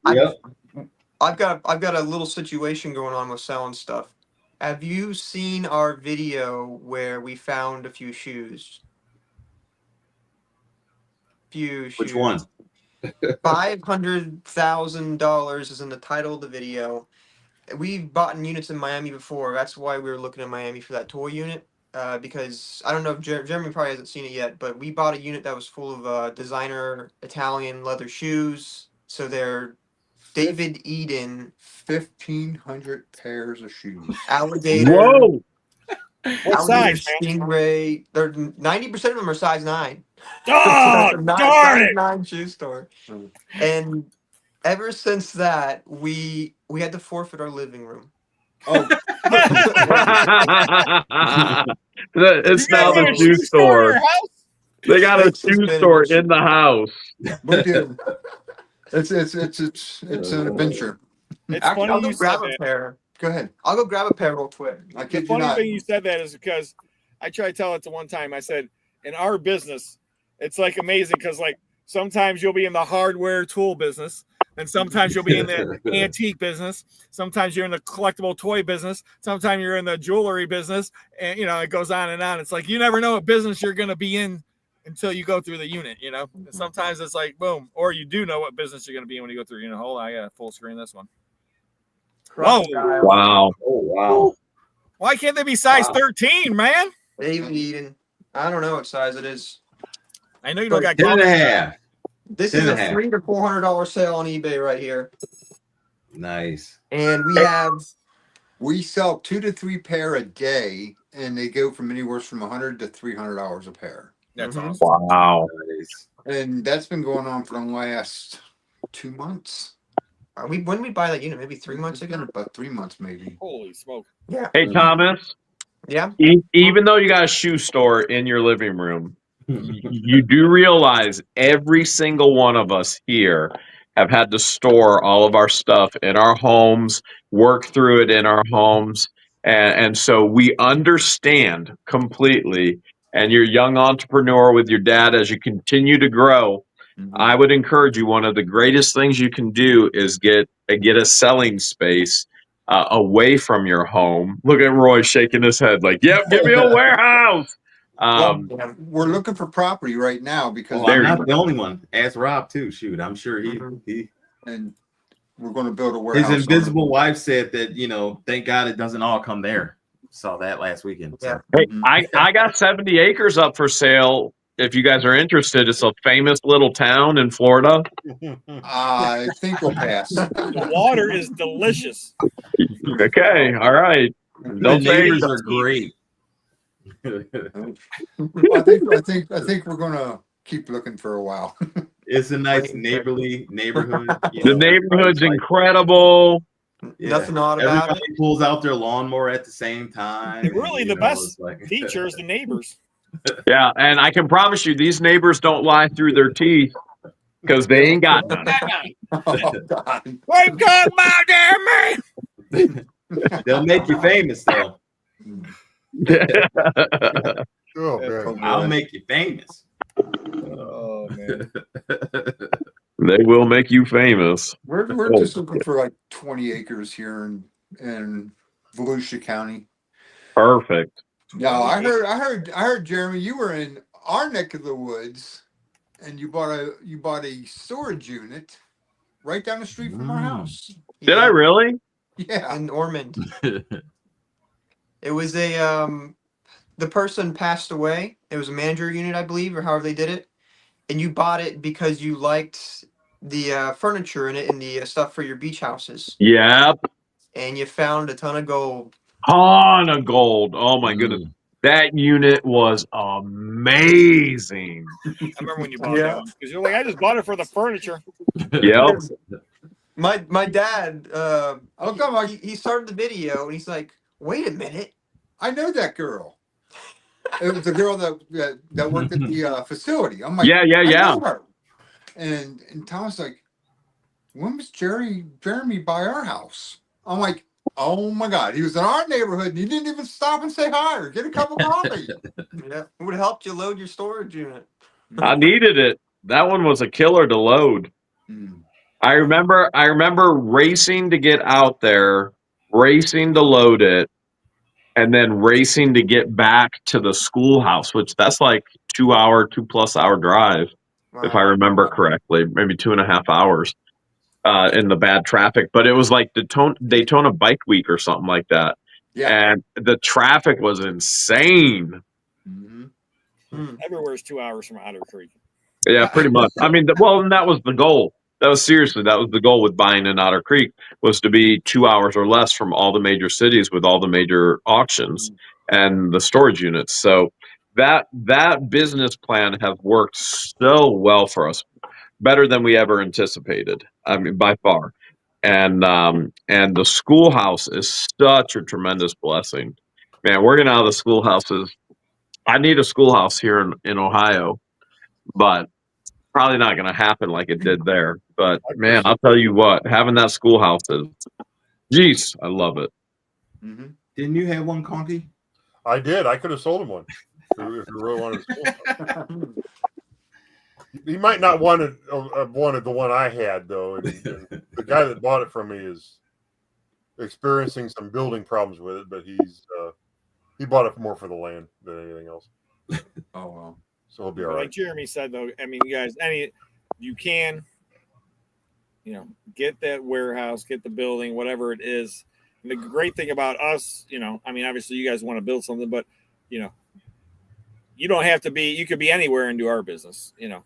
S3: I've got a little situation going on with selling stuff. Have you seen our video where we found a few shoes?
S8: Which one?
S3: $500,000 is in the title of the video. We've bought units in Miami before. That's why we were looking at Miami for that toy unit. Because I don't know if Jeremy probably hasn't seen it yet, but we bought a unit that was full of designer Italian leather shoes. So they're David Eden
S2: 1,500 pairs of shoes.
S3: alligator.
S5: Whoa!
S1: What size, man?
S3: Stingray. They're 90% of them are size 9.
S1: Oh,
S3: It's a
S1: darn it!
S3: 9 shoe store. And ever since that, we had to forfeit our living room.
S2: Oh,
S5: It's now the
S1: a
S5: shoe store.
S1: in your house?
S5: They got a
S3: It's
S5: shoe
S3: been-
S5: store in the house.
S2: we do. It's an adventure.
S1: It's
S3: Actually,
S1: funny
S3: I'll go
S1: you said
S3: grab a
S1: that.
S3: pair.
S2: Go ahead.
S3: I'll go grab a pair real quick.
S2: I
S1: The
S2: kid you
S1: funny
S2: not.
S1: thing you said that is because I tried to tell it to one time. I said, in our business, it's like amazing because like sometimes you'll be in the hardware tool business, and sometimes you'll be in the antique business. Sometimes you're in the collectible toy business. Sometimes you're in the jewelry business, and you know it goes on and on. It's like you never know what business you're going to be in until you go through the unit. You know, and sometimes it's like boom, or you do know what business you're going to be in when you go through. You know, hold on, I got to full screen this one. Whoa!
S5: Wow.
S8: Oh wow.
S1: Why can't they be size
S8: Wow.
S1: 13, man?
S3: David Eden. I don't know what size it is.
S1: I know you don't got
S8: 10 and a
S1: comments.
S8: half.
S3: This
S8: 10
S3: is
S8: and
S3: a
S8: a half.
S3: $300 to $400 sale on eBay right here,
S8: Nice.
S3: and we have
S2: We sell 2 to 3 pair a day, and they go from anywhere from $100 to $300 a pair.
S1: That's
S3: Mhm.
S1: awesome.
S5: Wow.
S8: Nice.
S2: And that's been going on for the last 2 months.
S3: when did we buy that unit? Maybe 3 months
S2: It's been
S3: ago.
S2: about 3 months, maybe.
S1: Holy smoke!
S3: Yeah.
S5: Hey, Thomas,
S3: Yeah.
S5: even though you got a shoe store in your living room, you do realize every single one of us here have had to store all of our stuff in our homes, work through it in our homes. And so we understand completely. And you're a young entrepreneur with your dad as you continue to grow. I would encourage you. One of the greatest things you can do is get a selling space away from your home. Look at Roy shaking his head like, "Yep, give me a warehouse."
S2: Well,
S3: Yeah.
S2: we're looking for property right now because
S8: Well, I'm
S5: There you
S8: not the only one. Ask Rob too. Shoot, I'm sure he
S2: and we're going to build a warehouse.
S8: his invisible wife said that, you know, thank God it doesn't all come there. Saw that last weekend. So.
S5: Hey, I got 70 acres up for sale. If you guys are interested, it's a famous little town in Florida.
S2: I think we'll pass.
S1: The water is delicious.
S5: Okay, all right.
S8: The
S5: Don't say
S8: neighbors are great.
S2: I think we're going to keep looking for a while.
S8: It's a nice neighborly neighborhood. You
S5: the
S8: know,
S5: neighborhood's
S8: everybody's like-
S5: incredible.
S8: yeah,
S3: Nothing odd about
S8: everybody
S3: it.
S8: pulls out their lawnmower at the same time.
S1: And really,
S8: you
S1: the
S8: know,
S1: best
S8: it's like-
S1: feature is the neighbors.
S5: Yeah, and I can promise you, these neighbors don't lie through their teeth because they ain't got none.
S2: Oh, God.
S1: We've got my damn man.
S8: They'll make you famous, though.
S4: Oh, man.
S8: I'll make you famous.
S1: Oh man.
S5: They will make you famous.
S2: We're just looking for like 20 acres here in Volusia County.
S5: Perfect.
S2: No, I heard Jeremy, you were in our neck of the woods, and you bought a storage unit right down the street from our house.
S5: Did I really?
S2: Yeah.
S3: In Ormond. It was the person passed away. It was a manager unit, I believe, or however they did it. And you bought it because you liked the furniture in it and the stuff for your beach houses.
S5: Yep.
S3: And you found a ton of gold.
S5: Ton of gold. Oh my goodness. That unit was amazing.
S1: I remember when you bought that one because you're like, I just bought it for the furniture.
S5: Yep.
S3: My dad, he started the video and he's like, wait a minute.
S2: I know that girl. It was the girl that worked at the facility. I'm like,
S5: Yeah.
S2: I know her. And Tom's like, when was Jeremy by our house? I'm like, oh my God, he was in our neighborhood and he didn't even stop and say hi or get a cup of coffee.
S3: Yeah, it would have helped you load your storage unit.
S5: I needed it. That one was a killer to load. I remember racing to get out there, racing to load it, and then racing to get back to the schoolhouse, which that's like 2+ hour drive, if I
S3: Wow.
S5: remember correctly, maybe 2.5 hours in the bad traffic. But it was like the Daytona Bike Week or something like that.
S2: Yeah.
S5: And the traffic was insane.
S2: Mm-hmm.
S1: Everywhere's 2 hours from Otter Creek.
S5: Yeah, pretty much. I mean, and that was the goal. That was the goal with buying in Otter Creek, was to be 2 hours or less from all the major cities with all the major auctions and the storage units. So that business plan has worked so well for us, better than we ever anticipated. I mean, by far. And the schoolhouse is such a tremendous blessing. Man, working out of the schoolhouses. I need a schoolhouse here in Ohio, but probably not going to happen like it did there. But man, I'll tell you what, having that schoolhouse is, geez, I love it.
S2: Mm-hmm.
S8: Didn't you have one, Conky?
S4: I did. I could have sold him one if you really wanted to. He might not wanted the one I had though. And the guy that bought it from me is experiencing some building problems with it, but he bought it more for the land than anything else.
S2: Oh well.
S4: So he'll be all right.
S1: Like Jeremy said, though, I mean, you guys, you can, get that warehouse, get the building, whatever it is. And the great thing about us, I mean, obviously you guys want to build something, but, you don't have to be, you could be anywhere and do our business. You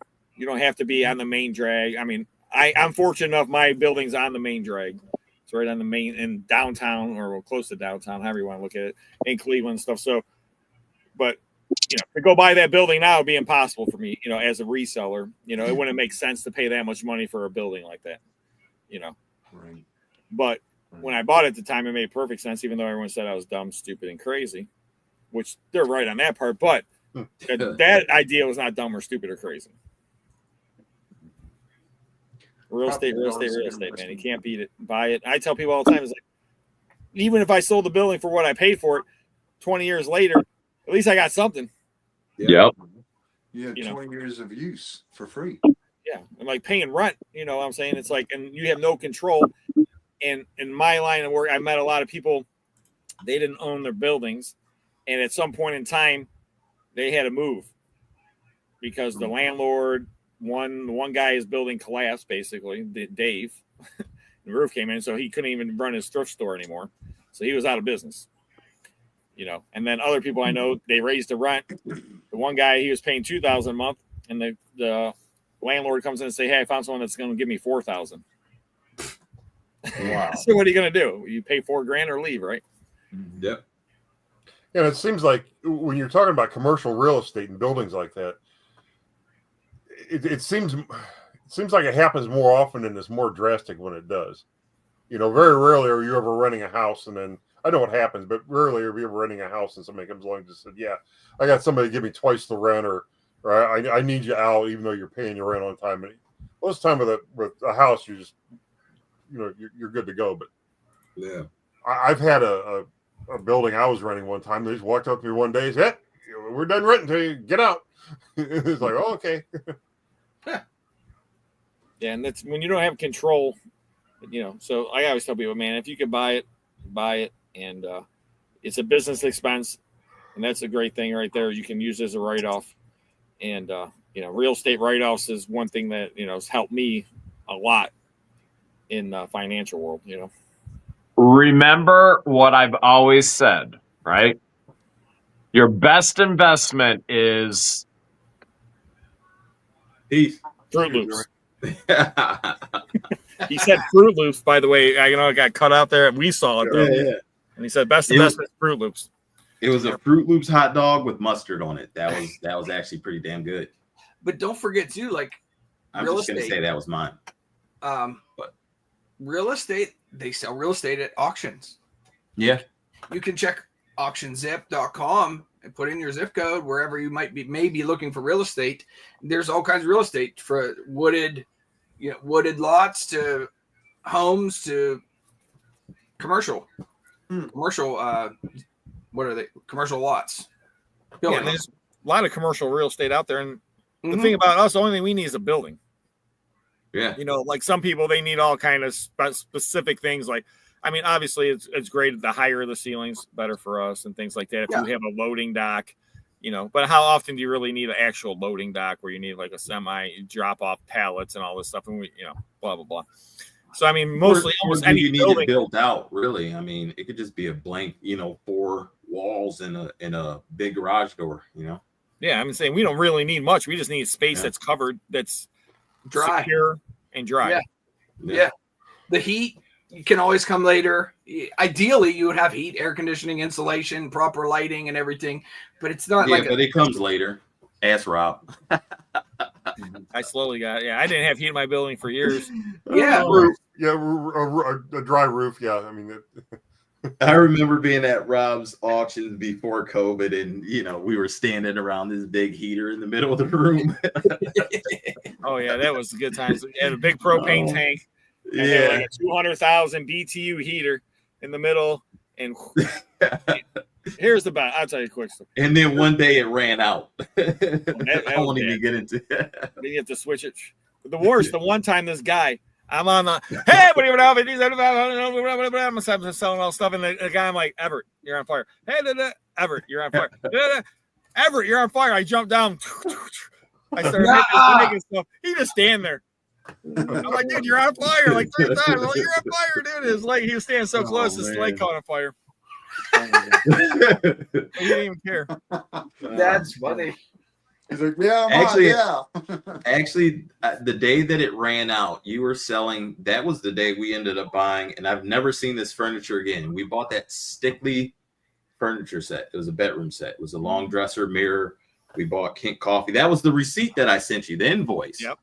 S1: don't have to be on the main drag. I mean, I'm fortunate enough, my building's on the main drag. It's right on the main, in downtown, or close to downtown, however you want to look at it, in Cleveland and stuff. So, but, to go buy that building now would be impossible for me, as a reseller. It wouldn't make sense to pay that much money for a building like that,
S2: Right.
S1: But when I bought it at the time, it made perfect sense, even though everyone said I was dumb, stupid, and crazy, which they're right on that part. But that idea was not dumb or stupid or crazy. Real estate, man. You can't beat it. Buy it. I tell people all the time, it's like, even if I sold the building for what I paid for it 20 years later, at least I got something.
S5: Yep.
S2: You had 20 years of use for free.
S1: Yeah. I'm like paying rent, what I'm saying? It's like, and you have no control. And in my line of work, I met a lot of people, they didn't own their buildings. And at some point in time, they had to move because the landlord, one guy's building collapsed, basically, Dave. The roof came in, so he couldn't even run his thrift store anymore. So he was out of business. And then other people I know, they raised the rent. The one guy, he was paying $2,000 a month, and the landlord comes in and say, "Hey, I found someone that's going to give me $4,000."
S8: Wow.
S1: So what are you going to do? You pay $4,000 or leave, right?
S8: Yep.
S4: And it seems like when you're talking about commercial real estate and buildings like that, it seems like it happens more often and it's more drastic when it does. Very rarely are you ever renting a house and then, I know what happens, but rarely are you ever renting a house and somebody comes along and just said, "Yeah, I got somebody to give me twice the rent," or I need you out even though you're paying your rent on time. And most of the time with a house, you just, you're good to go. But
S8: yeah,
S4: I've had a building I was renting one time. They just walked up to me one day and said, "Hey, we're done renting to you. Get out." It's like, "Oh, okay."
S1: Yeah, and that's when you don't have control, So I always tell people, man, if you can buy it, buy it. And it's a business expense. And that's a great thing right there. You can use it as a write-off. And, real estate write-offs is one thing that, has helped me a lot in the financial world,
S5: Remember what I've always said, right? Your best investment is
S8: peace.
S1: Fruit Loops. He said Fruit Loops, by the way. I got cut out there. We saw it, though.
S8: Yeah.
S1: And he said best investment is Fruit Loops.
S8: It was a Fruit Loops hot dog with mustard on it. That was actually pretty damn good.
S6: But don't forget too, like
S8: I'm
S6: real
S8: just gonna
S6: estate.
S8: say that was mine.
S6: But real estate, they sell real estate at auctions.
S8: Yeah.
S6: You can check auctionzip.com and put in your zip code wherever you maybe looking for real estate. There's all kinds of real estate, for wooded lots to homes to commercial. What are they? Commercial lots.
S1: Yeah, there's a lot of commercial real estate out there, and the thing about us, the only thing we need is a building.
S8: Yeah.
S1: You know, like some people, they need all kind of specific things. Like, I mean, obviously it's great. The higher the ceilings, better for us and things like that. If you have a loading dock, you know, but how often do you really need an actual loading dock where you need like a semi drop off pallets and all this stuff? And we, you know, blah, blah, blah. So, I mean, mostly almost any
S8: you need
S1: building
S8: it built out, really. I mean, it could just be a blank, you know, 4 walls and a big garage door, you know?
S1: Yeah, I'm saying we don't really need much. We just need space that's covered, that's
S6: dry,
S1: secure, and dry.
S6: Yeah. The heat can always come later. Ideally, you would have heat, air conditioning, insulation, proper lighting, and everything. But it's not like.
S8: But it comes later. Ask Rob.
S1: I slowly got. Yeah, I didn't have heat in my building for years.
S6: Yeah.
S4: A dry roof. Yeah, I mean.
S8: I remember being at Rob's auctions before COVID, and you know we were standing around this big heater in the middle of the room.
S1: Oh yeah, that was good times. We had a big propane tank.
S8: Yeah,
S1: like a 200,000 BTU heater in the middle, and here's the best. I'll tell you a quick story.
S8: And then one day it ran out.
S1: That
S8: I won't even get into it.
S1: Then you have to switch it. The worst, the one time this guy, I'm on the, hey, what are you I'm selling all stuff, and the guy, I'm like, Everett, you're on fire. Hey, Everett, you're on fire. Everett, you're on fire. I jumped down. I started making stuff. He just stand there. I'm like, dude, you're on fire. Like 3 times. I'm like, you're on fire, dude. It's like he was standing so close, his leg caught on fire. He didn't even care.
S6: That's funny.
S2: He's like, yeah,
S8: actually, the day that it ran out, you were selling. That was the day we ended up buying, and I've never seen this furniture again. We bought that Stickley furniture set. It was a bedroom set. It was a long dresser, mirror. We bought Kent coffee. That was the receipt that I sent you, the invoice.
S1: Yep.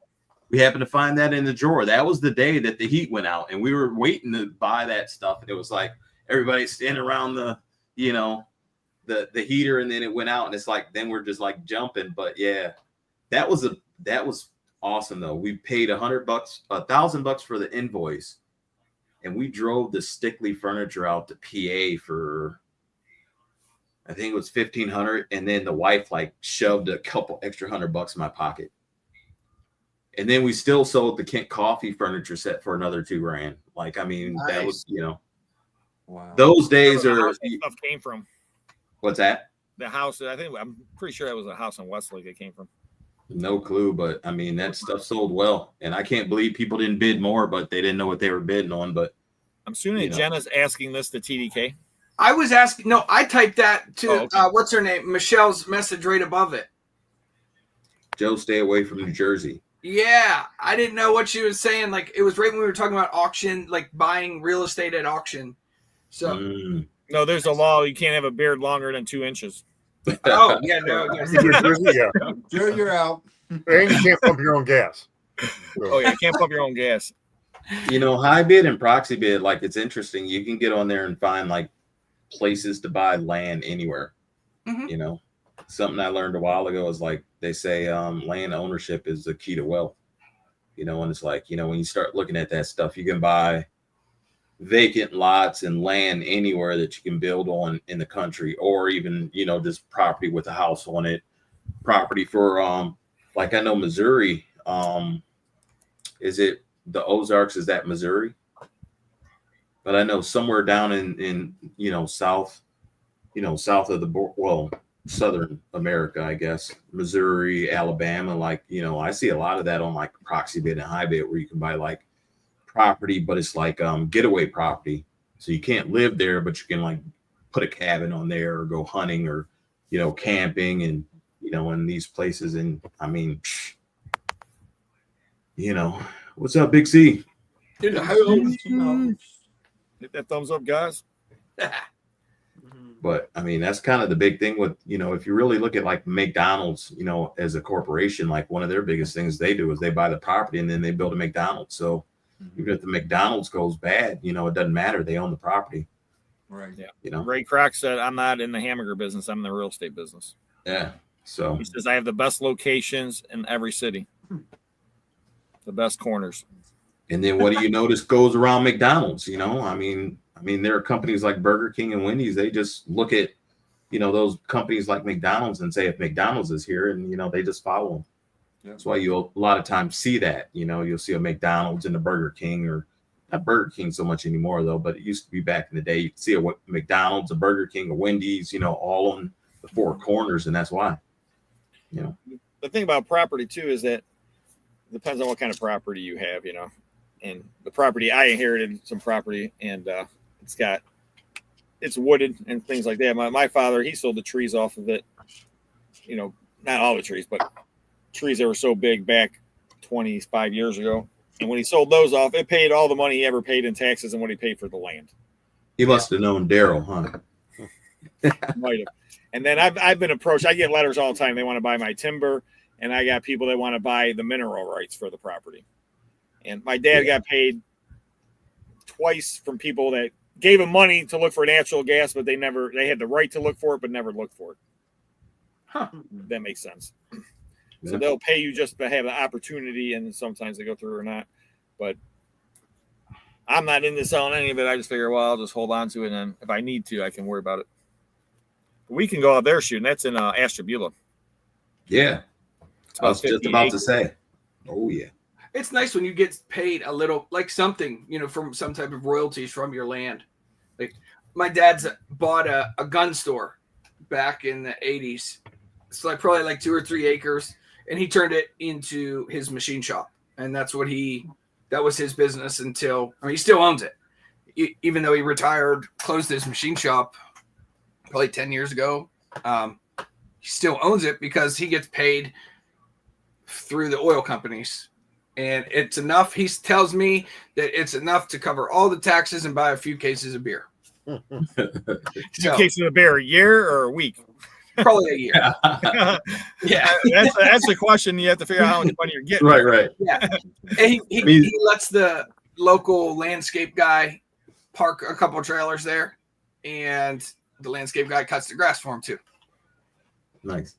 S8: We happened to find that in the drawer. That was the day that the heat went out, and we were waiting to buy that stuff. And it was like everybody standing around the, you know, the heater, and then it went out, and it's like then we're just like jumping. But yeah, that was awesome though. We paid $1,000 for the invoice, and we drove the Stickley furniture out to PA for, I think it was $1,500, and then the wife like shoved a couple extra $100 in my pocket. And then we still sold the Kent coffee furniture set for another $2,000. Like, I mean, nice. That was, you know, wow. Those days are.
S1: Stuff came from.
S8: What's that?
S1: The house. I'm pretty sure that was a house in Westlake it came from.
S8: No clue, but I mean that stuff sold well, and I can't believe people didn't bid more, but they didn't know what they were bidding on. But
S1: I'm assuming Jenna's asking this to TDK.
S6: I was asking. No, I typed that to what's her name? Michelle's message right above it.
S8: Joe, stay away from New Jersey.
S6: Yeah, I didn't know what she was saying. Like it was right when we were talking about auction, like buying real estate at auction. So
S1: no, there's a law. You can't have a beard longer than 2 inches.
S6: Oh yeah, no.
S4: Yeah.
S2: Joe, you're out.
S4: And you can't pump your own gas.
S1: So. Oh yeah, you can't pump your own gas.
S8: You know, high bid and proxy bid, like it's interesting. You can get on there and find like places to buy land anywhere. Mm-hmm. You know, something I learned a while ago is like they say land ownership is the key to wealth. You know, and it's like, you know, when you start looking at that stuff, you can buy vacant lots and land anywhere that you can build on in the country, or even, you know, just property with a house on it. Property for like I know Missouri, is it the Ozarks? Is that Missouri? But I know somewhere down in you know south of the Southern America, I guess, Missouri, Alabama, like, you know, I see a lot of that on like proxy bid and high bid where you can buy like property, but it's like getaway property, so you can't live there, but you can like put a cabin on there or go hunting or, you know, camping, and you know, in these places. And I mean, you know, what's up, Big C?
S1: Hit that thumbs up, guys.
S8: But I mean, that's kind of the big thing with, you know, if you really look at like McDonald's, you know, as a corporation, like one of their biggest things they do is they buy the property and then they build a McDonald's. So even if the McDonald's goes bad, you know, it doesn't matter. They own the property.
S1: Right. Yeah.
S8: You know,
S1: Ray Kroc said, I'm not in the hamburger business. I'm in the real estate business.
S8: Yeah. So
S1: he says, I have the best locations in every city, the best corners.
S8: And then what do you notice goes around McDonald's? You know, I mean, there are companies like Burger King and Wendy's. They just look at, you know, those companies like McDonald's and say, if McDonald's is here, and, you know, they just follow them. That's why you'll a lot of times see that. You'll see a McDonald's and a Burger King, or not Burger King so much anymore though, but it used to be back in the day. You'd see a McDonald's, a Burger King, a Wendy's, all on the four corners, and that's why.
S1: The thing about property too is that it depends on what kind of property you have, And the property I inherited some property, and it's wooded and things like that. My father, he sold the trees off of it. Not all the trees, but trees that were so big back 25 years ago. And when he sold those off, it paid all the money he ever paid in taxes and what he paid for the land.
S8: He must have known Daryl, huh?
S1: Might have. And then I've been approached. I get letters all the time. They want to buy my timber, and I got people that want to buy the mineral rights for the property. And my dad got paid twice from people that gave him money to look for natural gas, but they had the right to look for it, but never looked for it.
S6: Huh.
S1: That makes sense. So they'll pay you just to have the opportunity, and sometimes they go through or not. But I'm not into selling any of it. I just figure, well, I'll just hold on to it, and then if I need to, I can worry about it. We can go out there shooting. That's in Ashtabula.
S8: Yeah. I was just about to say. Oh, yeah.
S6: It's nice when you get paid a little, like something, from some type of royalties from your land. Like my dad's bought a gun store back in the 80s. It's like probably like 2 or 3 acres. And he turned it into his machine shop. And that was his business until, he still owns it. Even though he retired, closed his machine shop probably 10 years ago. He still owns it because he gets paid through the oil companies. And it's enough. He tells me that it's enough to cover all the taxes and buy a few cases of beer.
S1: Few cases of beer, a year or a week?
S6: Probably a year. Yeah.
S1: That's the question. You have to figure out how much money you're getting.
S8: Right.
S6: Yeah. And he lets the local landscape guy park a couple of trailers there, and the landscape guy cuts the grass for him too.
S8: Nice.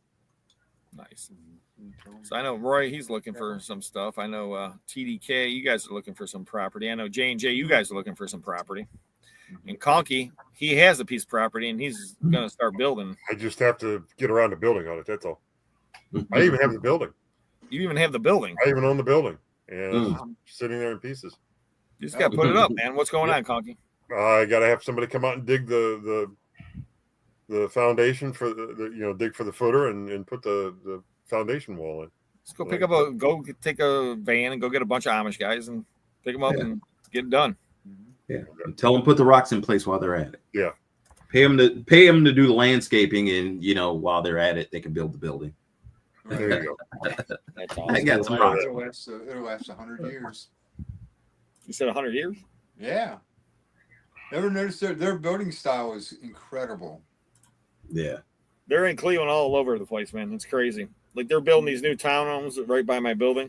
S1: So I know Roy, he's looking for some stuff. I know TDK, you guys are looking for some property. I know J&J, you guys are looking for some property. And Conky, he has a piece of property, and he's going to start building.
S4: I just have to get around to building on it. That's all. I even have the building.
S1: You even have the building.
S4: I even own the building, and it's sitting there in pieces.
S1: You just got to put it up, man. What's going on, Conky?
S4: I got to have somebody come out and dig the foundation for dig for the footer and put the foundation wall in.
S1: Just go take a van and go get a bunch of Amish guys and pick them up and get it done.
S8: Yeah, and tell them put the rocks in place while they're at it.
S4: Yeah,
S8: pay them to do the landscaping, and while they're at it, they can build the building.
S4: There you go.
S1: That's awesome.
S8: I got some rocks.
S2: It'll last 100 years.
S1: You said 100 years?
S2: Yeah. Never noticed their building style is incredible.
S8: Yeah.
S1: They're in Cleveland all over the place, man. It's crazy. Like they're building these new townhomes right by my building,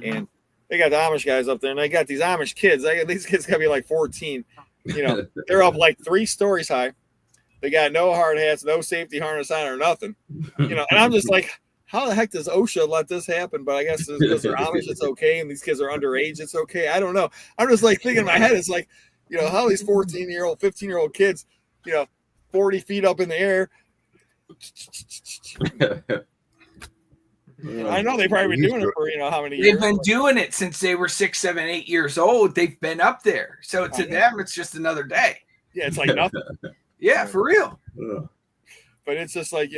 S1: and they got the Amish guys up there, and they got these Amish kids. These kids gotta be like 14. They're up like 3 stories high. They got no hard hats, no safety harness on or nothing. And I'm just like, how the heck does OSHA let this happen? But I guess because they're Amish, it's okay, and these kids are underage, it's okay. I don't know. I'm just like thinking in my head, it's like, how these 14-year-old, 15-year-old kids, 40 feet up in the air. I know they've probably been doing it for how many years.
S6: They've been doing it since they were 6, 7, 8 years old. They've been up there, so to them it's just another day.
S1: Yeah, it's like nothing.
S6: Yeah, for real.
S1: But it's just like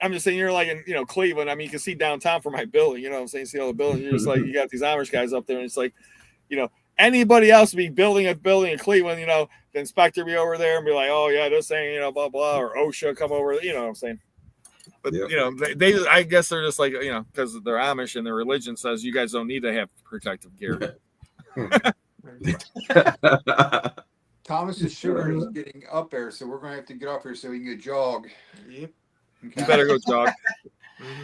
S1: I'm just saying you're like in Cleveland. I mean, you can see downtown from my building. You know what I'm saying? See all the buildings. You're just like you got these Amish guys up there, and it's like anybody else would be building a building in Cleveland. The inspector be over there and be like, oh yeah, this thing, blah blah, or OSHA come over. You know what I'm saying? But they I guess they're just like because they're Amish and their religion says you guys don't need to have protective gear.
S2: Thomas's sugar is getting up there, so we're going to have to get up here so we can get jog.
S3: Yep.
S2: Okay.
S1: You better go jog.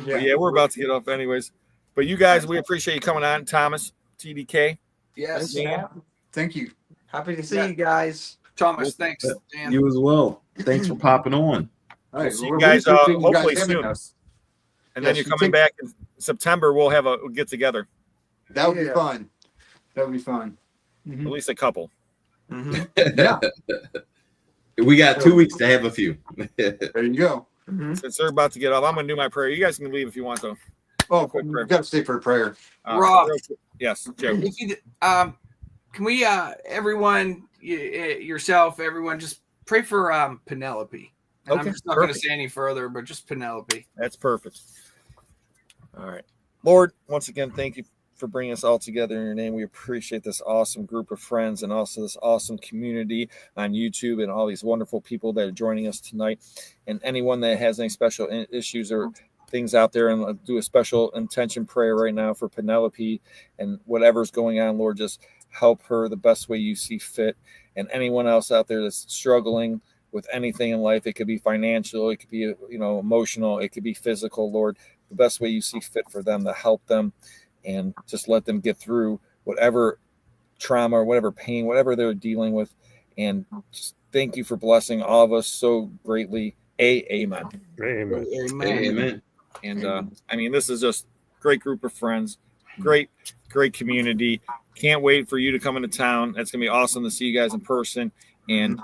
S1: Yeah, we're about to get off anyways. But you guys, we appreciate you coming on, Thomas, TDK.
S6: Yes.
S2: Thank you.
S3: Happy to see you guys.
S6: Thomas, thanks. Dan.
S8: You as well. Thanks for popping on.
S2: All right,
S1: see you guys hopefully soon.
S2: Us.
S1: And then you're coming back in September. We'll have a get together.
S2: That would be fun. That would be fun.
S1: At least a couple.
S2: Yeah.
S8: We got 2 weeks to have a few.
S2: There you go.
S1: Since they're about to get off, I'm gonna do my prayer. You guys can leave if you want to.
S2: Oh, we've got to stay for a prayer.
S6: Rob.
S1: Yes, Joe.
S6: If you, can we, everyone, yourself, everyone, just pray for Penelope. And I'm just not going to say any further, but just Penelope.
S1: That's perfect. All right. Lord, once again, thank you for bringing us all together in your name. We appreciate this awesome group of friends and also this awesome community on YouTube and all these wonderful people that are joining us tonight. And anyone that has any special issues or things out there, and do a special intention prayer right now for Penelope and whatever's going on, Lord, just help her the best way you see fit. And anyone else out there that's struggling with anything in life, it could be financial, it could be, emotional, it could be physical, Lord, the best way you see fit for them to help them and just let them get through whatever trauma or whatever pain, whatever they're dealing with. And just thank you for blessing all of us so greatly. Amen.
S4: Amen.
S8: Amen.
S1: And this is just a great group of friends, great community. Can't wait for you to come into town. That's going to be awesome to see you guys in person. And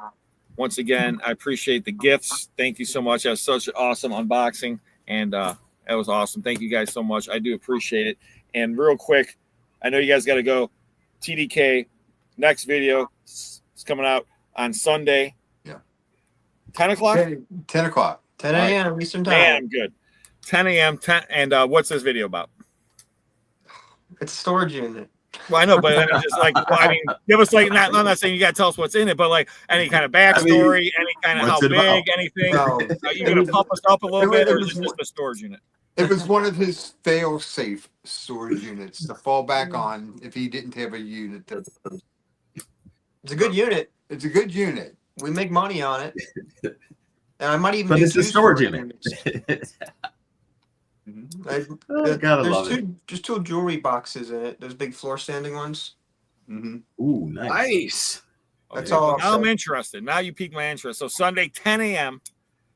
S1: once again, I appreciate the gifts. Thank you so much. That was such an awesome unboxing. And that was awesome. Thank you guys so much. I do appreciate it. And real quick, I know you guys got to go. TDK, next video is coming out on Sunday.
S2: Yeah.
S1: 10 o'clock?
S2: 10 o'clock.
S3: 10 a.m. Eastern time.
S1: Man, good. 10 a.m. And what's this video about?
S3: It's a storage unit.
S1: Well, I know, but give us I'm not saying you got to tell us what's in it, but any kind of backstory, any kind of how big, anything. Are you going to pump us up a little bit, or is it just a storage unit?
S2: It was one of his fail-safe storage units to fall back on if he didn't have a unit.
S3: It's a good unit.
S2: It's a good unit.
S3: We make money on it. And I might even.
S8: But it's a storage unit.
S3: Gotta love it. There's two jewelry boxes in it. Those big floor standing ones.
S8: Ooh, nice.
S3: That's all.
S1: Now I'm interested. Now you piqued my interest. So Sunday, 10 a.m.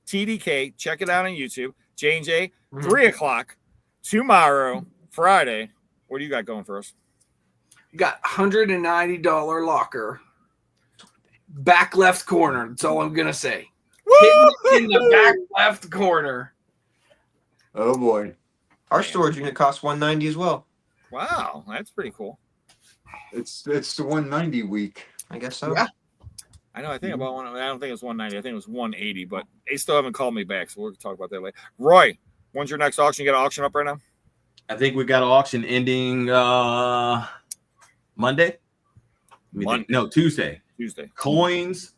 S1: TDK. Check it out on YouTube. J&J, 3 o'clock. Tomorrow, Friday. What do you got going for us?
S6: You got $190 locker. Back left corner. That's all I'm gonna say. Hidden in the back left corner.
S2: Oh boy.
S3: Our storage unit costs $190 as well.
S1: Wow, that's pretty cool.
S2: It's the 190 week.
S3: I guess so.
S6: Yeah.
S1: I know. I think about one. I don't think it's 190. I think it was 180. But they still haven't called me back, so we'll talk about that later. Roy, when's your next auction? You got an auction up right now?
S8: I think we got an auction ending Monday. No, Tuesday. Coins,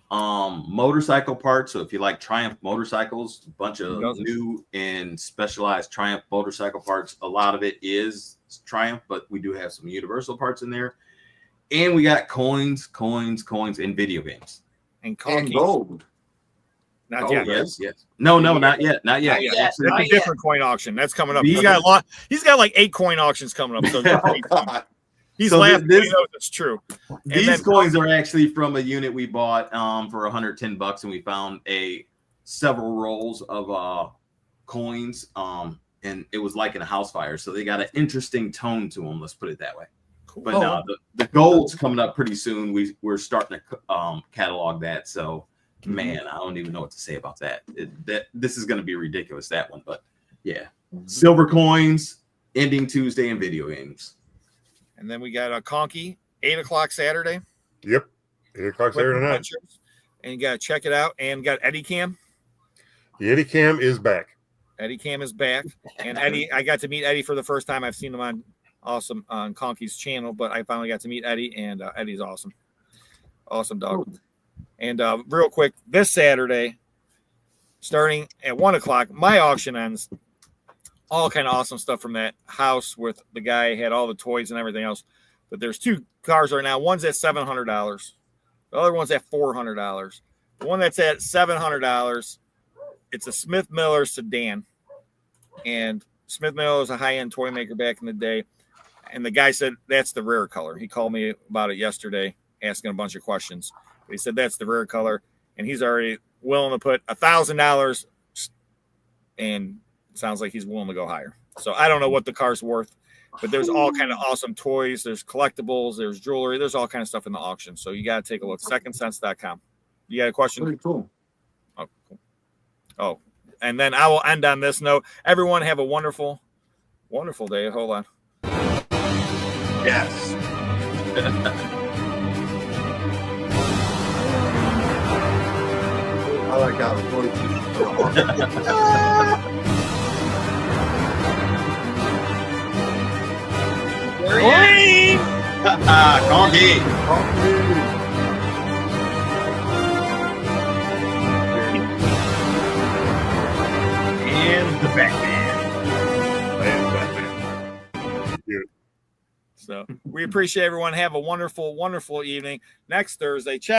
S8: motorcycle parts. So if you like Triumph motorcycles, a bunch of new and specialized Triumph motorcycle parts. A lot of it is Triumph, but we do have some Universal parts in there. And we got coins, and video games.
S1: And
S2: gold.
S1: Not yet.
S8: Yes. No, not yet.
S1: It's a different coin auction. That's coming up. He's got a lot. He's got like 8 coin auctions coming up. So he's laughing. He knows it's true.
S8: These coins are actually from a unit we bought for $110, and we found several rolls of coins. And it was like in a house fire, so they got an interesting tone to them. Let's put it that way. Cool. But no, the gold's coming up pretty soon. We're starting to catalog that. So, man, I don't even know what to say about that. This is going to be ridiculous, that one. But yeah, silver coins ending Tuesday and video games.
S1: And then we got a Conky 8 o'clock Saturday.
S4: Yep, 8 o'clock Saturday night.
S1: And you got to check it out. And got Eddie Cam.
S4: The Eddie Cam is back.
S1: Eddie Cam is back. And Eddie, I got to meet Eddie for the first time. I've seen him on Conky's channel, but I finally got to meet Eddie, and Eddie's awesome. Awesome dog. Ooh. And real quick, this Saturday, starting at 1 o'clock, my auction ends. All kind of awesome stuff from that house with the guy had all the toys and everything else. But there's 2 cars right now. One's at $700. The other one's at $400. The one that's at $700, it's a Smith Miller sedan. And Smith Miller was a high-end toy maker back in the day. And the guy said, that's the rare color. He called me about it yesterday, asking a bunch of questions. But he said, that's the rare color. And he's already willing to put $1,000. And it sounds like he's willing to go higher. So I don't know what the car's worth. But there's all kind of awesome toys. There's collectibles. There's jewelry. There's all kind of stuff in the auction. So you got to take a look. Secondsense.com. You got a question?
S2: Pretty cool.
S1: Oh, cool. Oh, and then I will end on this note. Everyone have a wonderful Wonderful, Dave. Hold on.
S2: Yes. I like how the voice
S1: Green!
S8: Conky. And the Batman.
S4: Thank you.
S1: So we appreciate everyone. Have a wonderful, wonderful evening. Next Thursday, check.